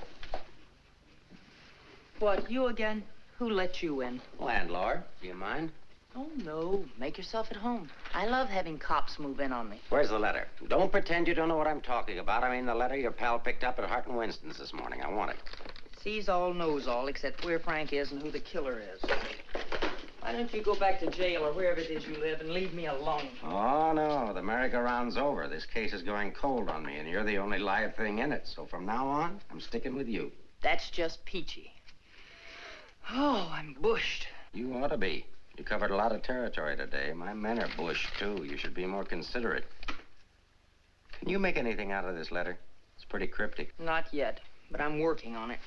What, you again? Who let you in? Landlord, do you mind? Oh, no. Make yourself at home. I love having cops move in on me. Where's the letter? Don't pretend you don't know what I'm talking about. I mean the letter your pal picked up at Hart and Winston's this morning. I want it. Sees all, knows all, except where Frank is and who the killer is. Why don't you go back to jail or wherever it is you live and leave me alone? Oh, no. The merry-go-round's over. This case is going cold on me, and you're the only live thing in it. So from now on, I'm sticking with you. That's just peachy. Oh, I'm bushed. You ought to be. You covered a lot of territory today. My men are bushed, too. You should be more considerate. Can you make anything out of this letter? It's pretty cryptic. Not yet, but I'm working on it.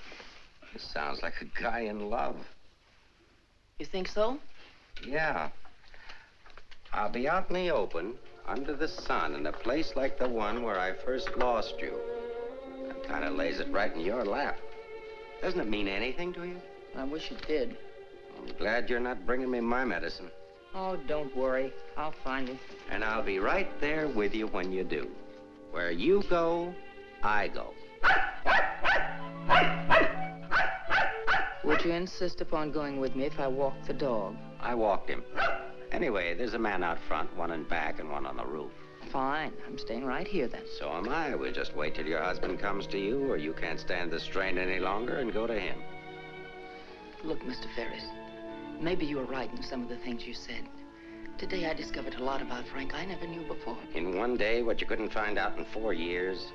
This sounds like a guy in love. You think so? Yeah. I'll be out in the open, under the sun, in a place like the one where I first lost you. That kind of lays it right in your lap. Doesn't it mean anything to you? I wish it did. I'm glad you're not bringing me my medicine. Oh, don't worry. I'll find you. And I'll be right there with you when you do. Where you go, I go. Would you insist upon going with me if I walk the dog? I walked him. Anyway, there's a man out front, one in back and one on the roof. Fine. I'm staying right here, then. So am I. We'll just wait till your husband comes to you, or you can't stand the strain any longer, and go to him. Look, Mr. Ferris, maybe you were right in some of the things you said. Today I discovered a lot about Frank I never knew before. In one day, what you couldn't find out in 4 years?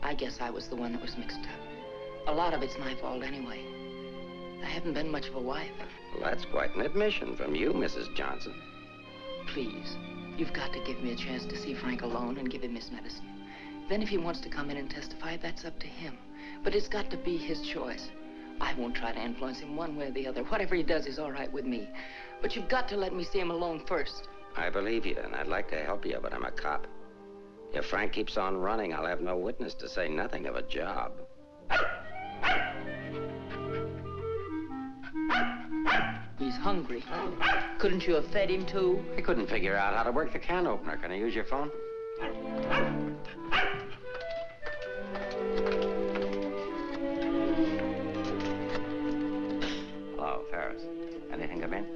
I guess I was the one that was mixed up. A lot of it's my fault anyway. I haven't been much of a wife. Well, that's quite an admission from you, Mrs. Johnson. Please, you've got to give me a chance to see Frank alone and give him his medicine. Then if he wants to come in and testify, that's up to him. But it's got to be his choice. I won't try to influence him one way or the other. Whatever he does is all right with me. But you've got to let me see him alone first. I believe you, and I'd like to help you, but I'm a cop. If Frank keeps on running, I'll have no witness to say nothing of a job. He's hungry. Couldn't you have fed him, too? I couldn't figure out how to work the can opener. Can I use your phone? Hello, Ferris. Anything come in?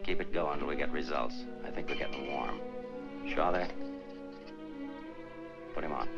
Keep it going until we get results. I think we're getting warm. Shaw there? Put him on.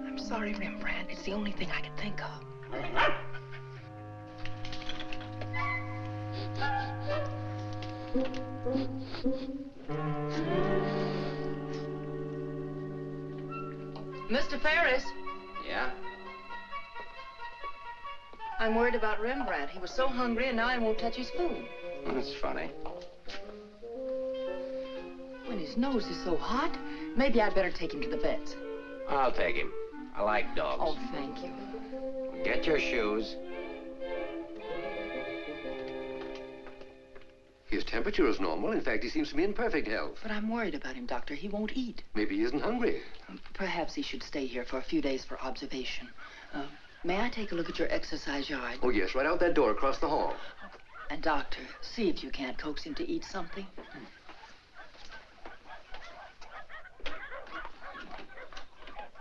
I'm sorry, Rembrandt. It's the only thing I could think of. Mr. Ferris, Yeah? I'm worried about Rembrandt. He was so hungry and now he won't touch his food. That's funny. When his nose is so hot, maybe I'd better take him to the vet. I'll take him. I like dogs. Oh, thank you. Get your shoes. His temperature is normal. In fact, he seems to be in perfect health. But I'm worried about him, Doctor. He won't eat. Maybe he isn't hungry. Perhaps he should stay here for a few days for observation. May I take a look at your exercise yard? Oh, yes, right out that door across the hall. And, Doctor, see if you can't coax him to eat something.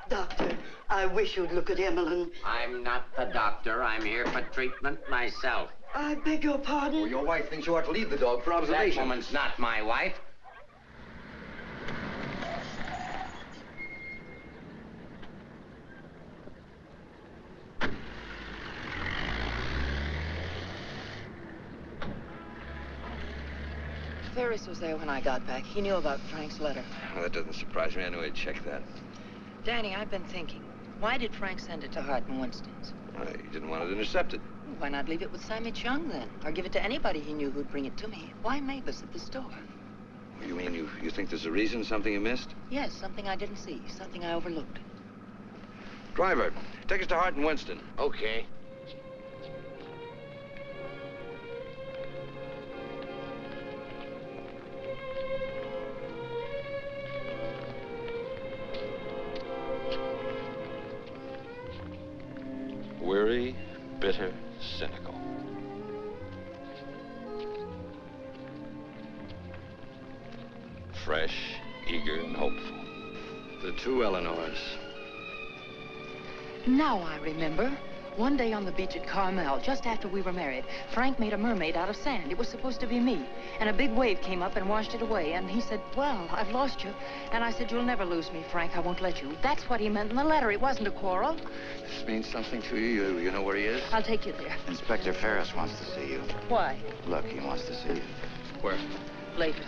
Doctor, I wish you'd look at Emmeline. I'm not the doctor. I'm here for treatment myself. I beg your pardon? Well, your wife thinks you ought to leave the dog for observation. That woman's not my wife. Ferris was there when I got back. He knew about Frank's letter. Well, that doesn't surprise me. I knew he'd check that. Danny, I've been thinking. Why did Frank send it to Hart and Winston's? He didn't want it intercepted. Why not leave it with Sammy Chung, then? Or give it to anybody he knew who'd bring it to me? Why Mavis at the store? You mean you think there's a reason, something you missed? Yes, something I didn't see, something I overlooked. Driver, take us to Hart and Winston. Okay. Weary, bitter, cynical. Fresh, eager, and hopeful. The two Eleanors. Now I remember. One day on the beach at Carmel, just after we were married, Frank made a mermaid out of sand. It was supposed to be me. And a big wave came up and washed it away. And he said, well, I've lost you. And I said, you'll never lose me, Frank. I won't let you. That's what he meant in the letter. It wasn't a quarrel. This means something to you. You know where he is? I'll take you there. Inspector Ferris wants to see you. Why? Look, he wants to see you. Where? Later.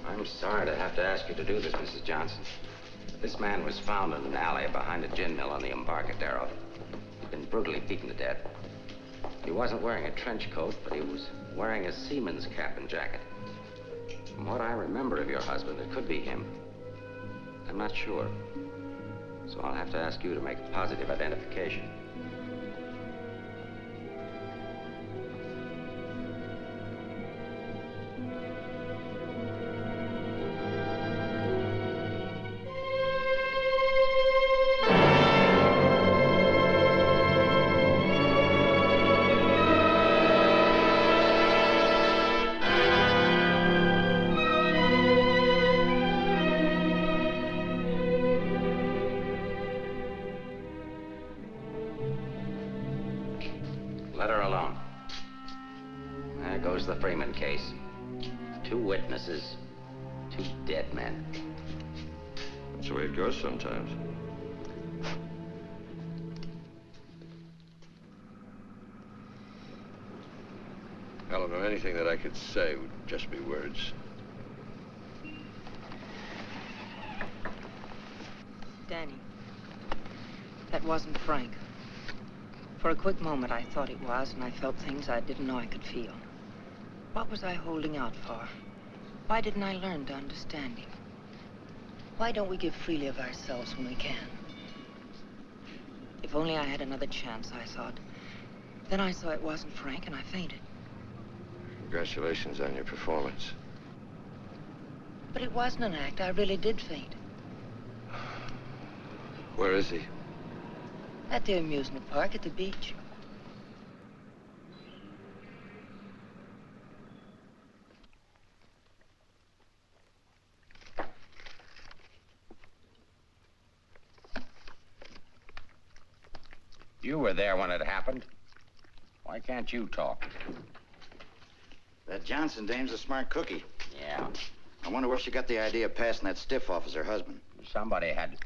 I'm sorry to have to ask you to do this, Mrs. Johnson. This man was found in an alley behind a gin mill on the Embarcadero. He'd been brutally beaten to death. He wasn't wearing a trench coat, but he was wearing a seaman's cap and jacket. From what I remember of your husband, it could be him. I'm not sure. So I'll have to ask you to make a positive identification. Let her alone. There goes the Freeman case. 2 witnesses, 2 dead men. That's the way it goes sometimes. Eleanor, anything that I could say would just be words. Danny, that wasn't Frank. For a quick moment, I thought it was, and I felt things I didn't know I could feel. What was I holding out for? Why didn't I learn to understand him? Why don't we give freely of ourselves when we can? If only I had another chance, I thought. Then I saw it wasn't Frank, and I fainted. Congratulations on your performance. But it wasn't an act. I really did faint. Where is he? At the amusement park at the beach. You were there when it happened. Why can't you talk? That Johnson dame's a smart cookie. Yeah. I wonder where she got the idea of passing that stiff off as her husband. Somebody had to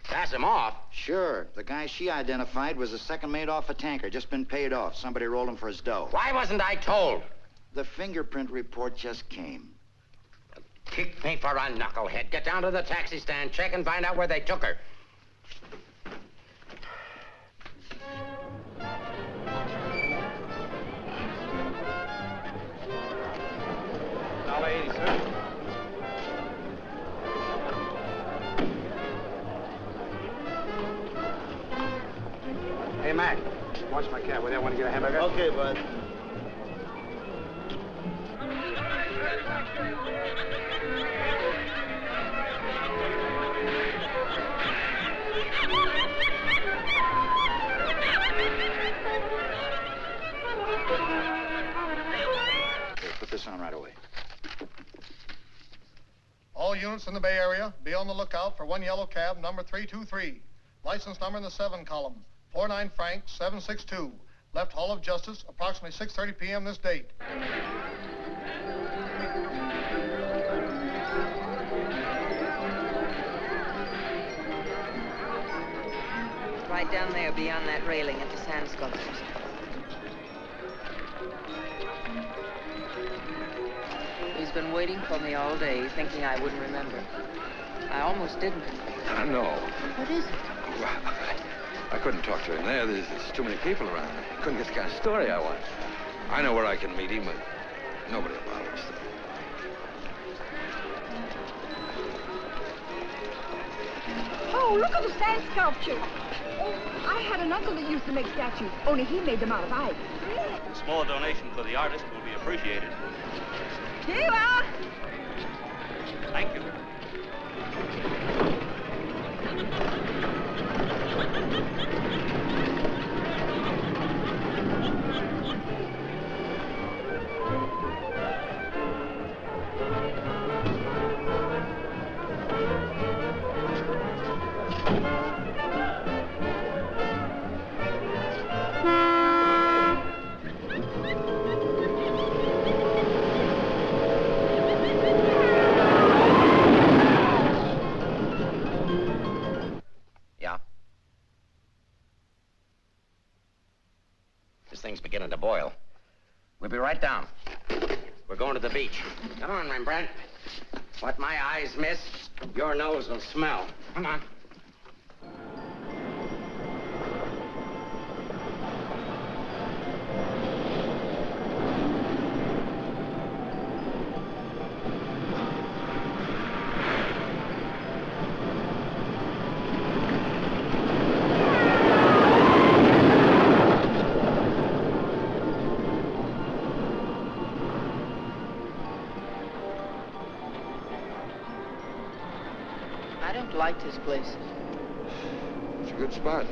pass him off. Sure. The guy she identified was a second mate off a tanker, just been paid off. Somebody rolled him for his dough. Why wasn't I told? The fingerprint report just came. Kick me for a knucklehead. Get down to the taxi stand, check and find out where they took her. $1.80, sir. Hey, Mac, watch my cab. Will you want to get a hamburger? Okay, bud. Here, put this on right away. All units in the Bay Area, be on the lookout for one yellow cab, number 323. License number in the 7 column, 49 Frank 762. Left Hall of Justice, approximately 6:30 p.m. this date. Right down there beyond that railing at the sand sculptures. He's been waiting for me all day, thinking I wouldn't remember. I almost didn't. I know. What is it? Well, I couldn't talk to him there. There's too many people around. I couldn't get the kind of story I want. I know where I can meet him, but nobody will bother us. Oh, look at the sand sculpture. Oh, I had an uncle that used to make statues, only he made them out of ice. A small donation for the artist will be appreciated. Here you are. Thank you. This thing's beginning to boil. We'll be right down. We're going to the beach. Come on, Rembrandt. What my eyes miss, your nose will smell. Come on. Liked his place. It's a good spot.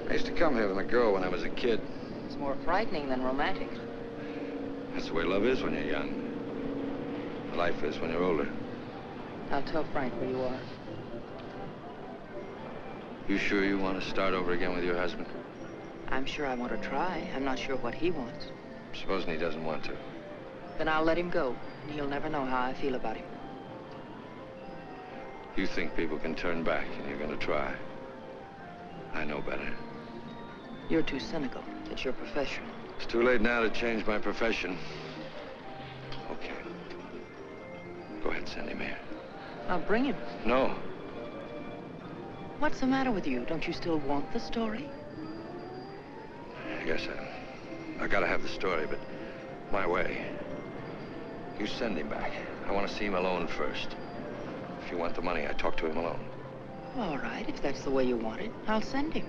I used to come here with a girl when I was a kid. It's more frightening than romantic. That's the way love is when you're young. Life is when you're older. I'll tell Frank where you are. You sure you want to start over again with your husband? I'm sure I want to try. I'm not sure what he wants. Supposing he doesn't want to. Then I'll let him go, and he'll never know how I feel about him. You think people can turn back, and you're going to try. I know better. You're too cynical. It's your profession. It's too late now to change my profession. Okay. Go ahead, send him here. I'll bring him. No. What's the matter with you? Don't you still want the story? I guess I gotta have the story, but my way. You send him back. I want to see him alone first. If you want the money, I talk to him alone. All right, if that's the way you want it, I'll send him.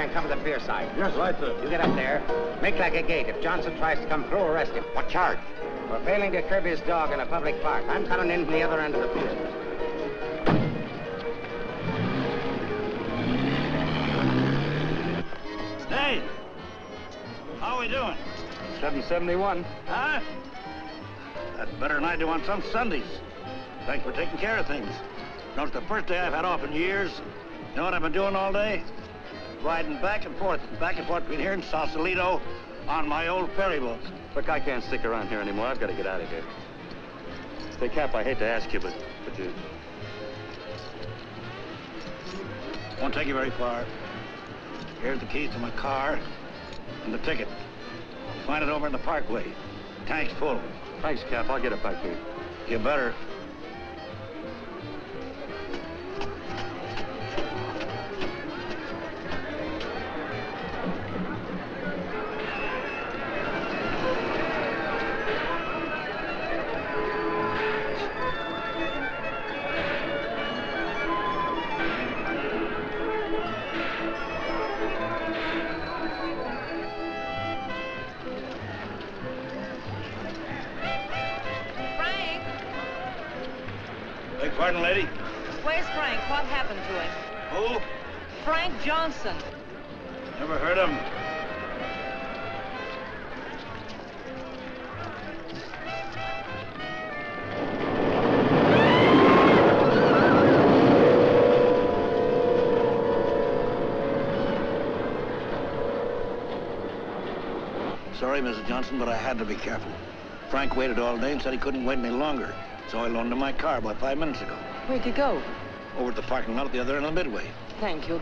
there and cover the pier side. Yes, right, sir. You get up there. Make like a gate. If Johnson tries to come through, arrest him. What charge? For failing to curb his dog in a public park. I'm coming in from the other end of the pier. Hey! How are we doing? 771. Huh? That's better than I do on some Sundays. Thanks for taking care of things. You know, it's the first day I've had off in years. You know what I've been doing all day? Riding back and forth between here and Sausalito on my old ferry boat. Look, I can't stick around here anymore. I've got to get out of here. Say, Cap, I hate to ask you, but you... Won't take you very far. Here's the keys to my car and the ticket. Find it over in the parkway. Tank's full. Thanks, Cap. I'll get it back here. You better. Pardon, lady? Where's Frank? What happened to him? Who? Frank Johnson. Never heard of him. Sorry, Mrs. Johnson, but I had to be careful. Frank waited all day and said he couldn't wait any longer. So I loaned him my car about 5 minutes ago. Where'd you go? Over at the parking lot at the other end of the Midway. Thank you.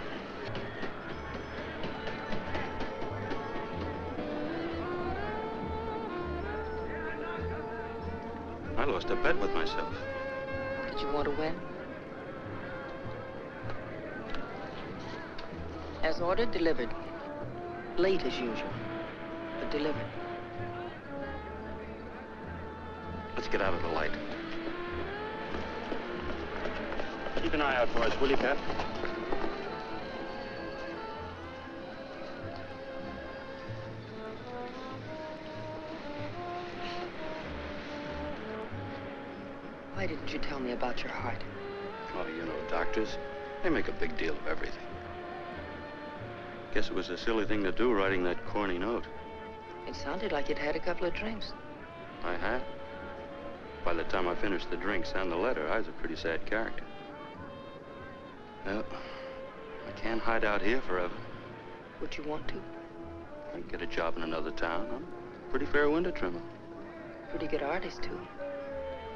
I lost a bet with myself. Did you want to win? As ordered, delivered. Late as usual, but delivered. Let's get out of the light. Keep an eye out for us, will you, Cap? Why didn't you tell me about your heart? Oh, you know, doctors, they make a big deal of everything. Guess it was a silly thing to do, writing that corny note. It sounded like you'd had a couple of drinks. I had. By the time I finished the drinks and the letter, I was a pretty sad character. Well, I can't hide out here forever. Would you want to? I can get a job in another town. I'm a pretty fair window trimmer. Pretty good artist, too.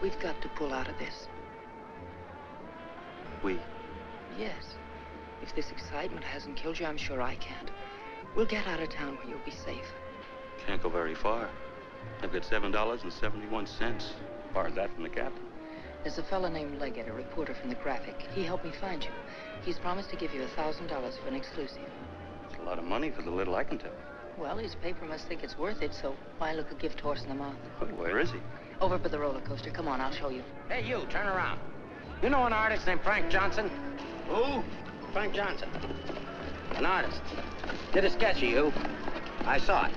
We've got to pull out of this. We? Yes. If this excitement hasn't killed you, I'm sure I can't. We'll get out of town where you'll be safe. Can't go very far. I've got $7.71. Borrowed that from the captain. There's a fellow named Leggett, a reporter from the Graphic. He helped me find you. He's promised to give you $1,000 for an exclusive. It's a lot of money for the little I can tell. Well, his paper must think it's worth it, so why look a gift horse in the mouth? Well, where is he? Over by the roller coaster. Come on, I'll show you. Hey, you, turn around. You know an artist named Frank Johnson? Who? Frank Johnson. An artist. Did a sketch of you. I saw it.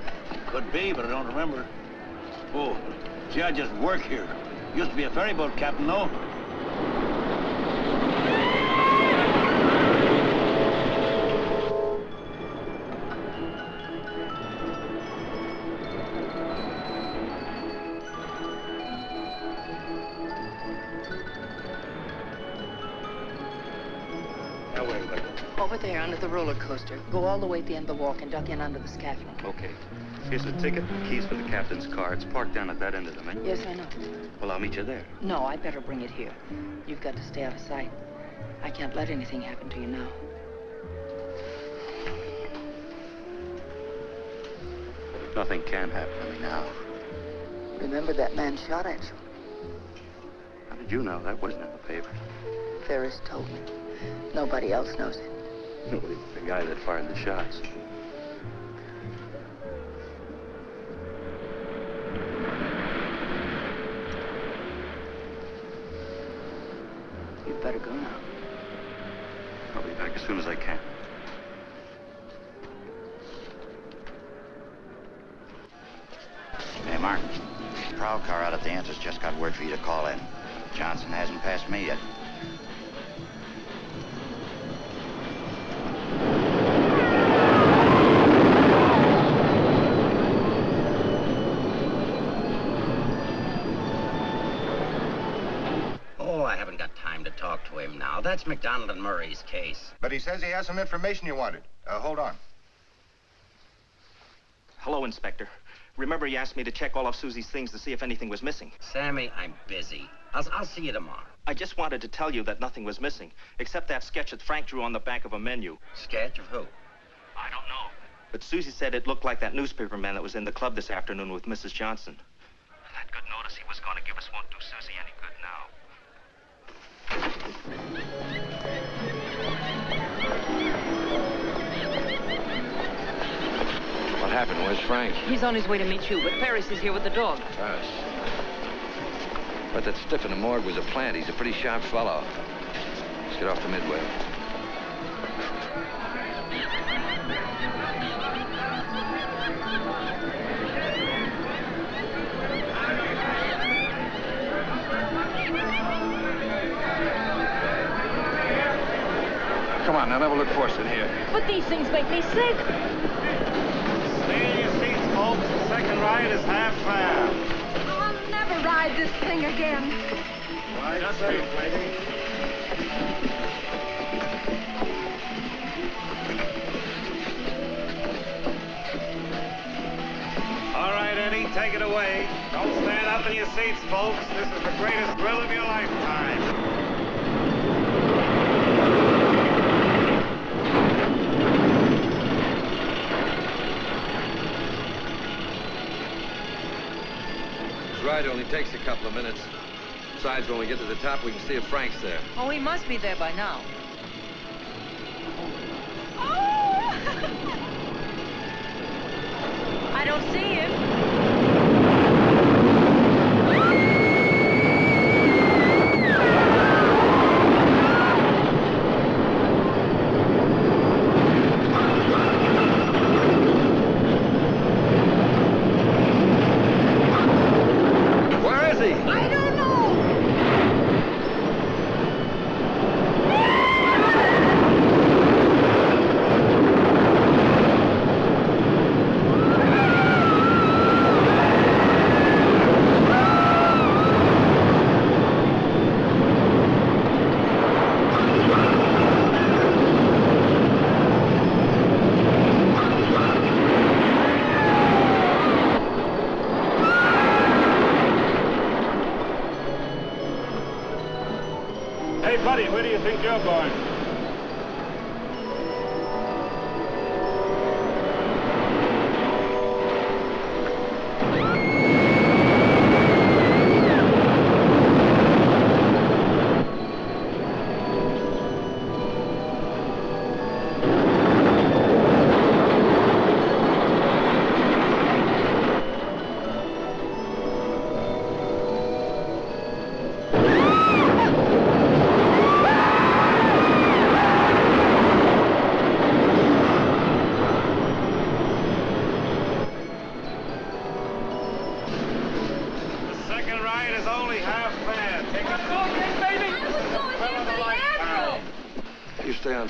Could be, but I don't remember. Oh, see, I just work here. Used to be a ferry boat captain, though. Now, where do I go? Over there under the roller coaster. Go all the way at the end of the walk and duck in under the scaffolding. Okay. Here's the ticket and keys for the captain's car. It's parked down at that end of the main. Yes, I know. Well, I'll meet you there. No, I'd better bring it here. You've got to stay out of sight. I can't let anything happen to you now. Nothing can happen to me now. Remember that man shot at you? How did you know? That wasn't in the paper. Ferris told me. Nobody else knows it. No, the guy that fired the shots. You'd better go now. I'll be back as soon as I can. Mark, the prowl car out at the entrance just got word for you to call in. Johnson hasn't passed me yet. Oh, I haven't got time to talk to him now. That's McDonald and Murray's case. But he says he has some information you wanted. Hold on. Hello, Inspector. Remember you asked me to check all of Susie's things to see if anything was missing? Sammy, I'm busy. I'll see you tomorrow. I just wanted to tell you that nothing was missing, except that sketch that Frank drew on the back of a menu. Sketch of who? I don't know. But Susie said it looked like that newspaper man that was in the club this afternoon with Mrs. Johnson. That good notice he was going to give us won't do Susie any good now. What happened? Where's Frank? He's on his way to meet you, but Ferris is here with the dog. Ferris. But that stiff in the morgue was a plant. He's a pretty sharp fellow. Let's get off the Midway. Come on, now, never look for us in here. But these things make me sick. Stay in your seats, folks. The second ride is half fare. I'll never ride this thing again. Right, just safe, lady. All right, Eddie, take it away. Don't stand up in your seats, folks. This is the greatest thrill of your lifetime. Ride only takes a couple of minutes. Besides, when we get to the top, we can see if Frank's there. Oh, he must be there by now. I don't see him. I don't know. Hey, buddy, where do you think you're going?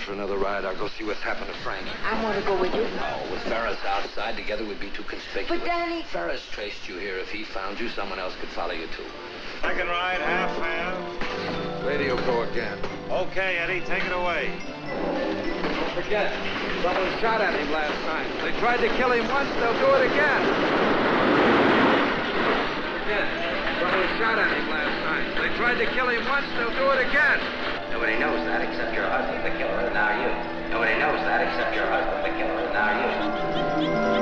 For another ride, I'll go see what's happened to Frank. I want to go with you. No, with Ferris outside together would be too conspicuous. But Danny... Ferris traced you here. If he found you, someone else could follow you too. Second ride, half fare. Radio go again. Okay, Eddie, take it away. Don't forget, someone shot at him last night. They tried to kill him once, they'll do it again. Again, someone shot at him last night. They tried to kill him once, they'll do it again. Nobody knows that except your husband, the killer, and now you. Nobody knows that except your husband, the killer, and now you.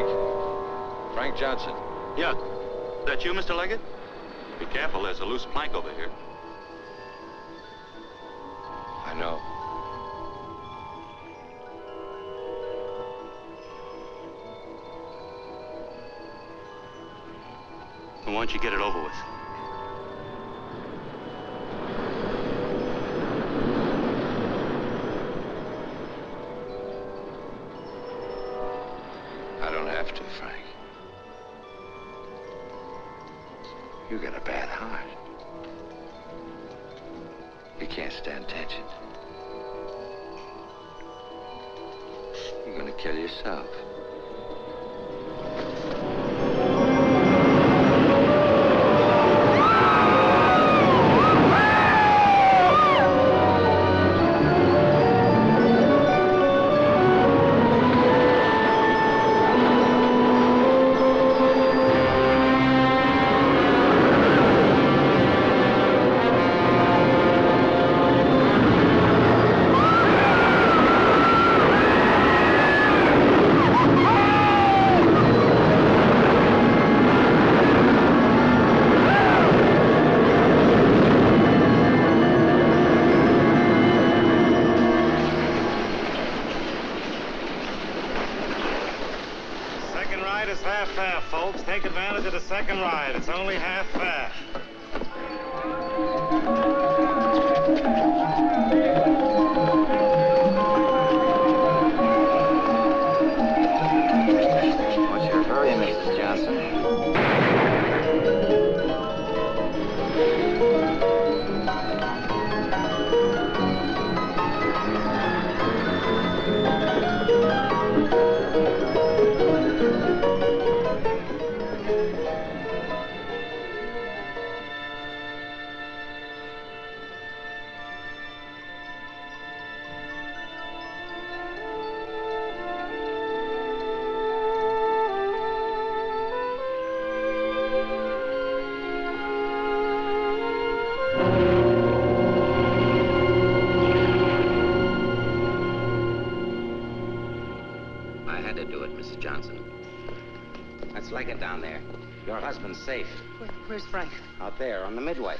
Frank. Frank Johnson. Yeah. That you, Mr. Leggett? Be careful, there's a loose plank over here. I know. Why don't you get it over with? I don't have to, Frank. You got a bad heart. You can't stand tension. You're gonna kill yourself. Take advantage of the second ride. It's only half fare. What's your hurry, Mrs. Johnson? Leggett down there. Your husband's safe. Where's Frank? Out there on the midway.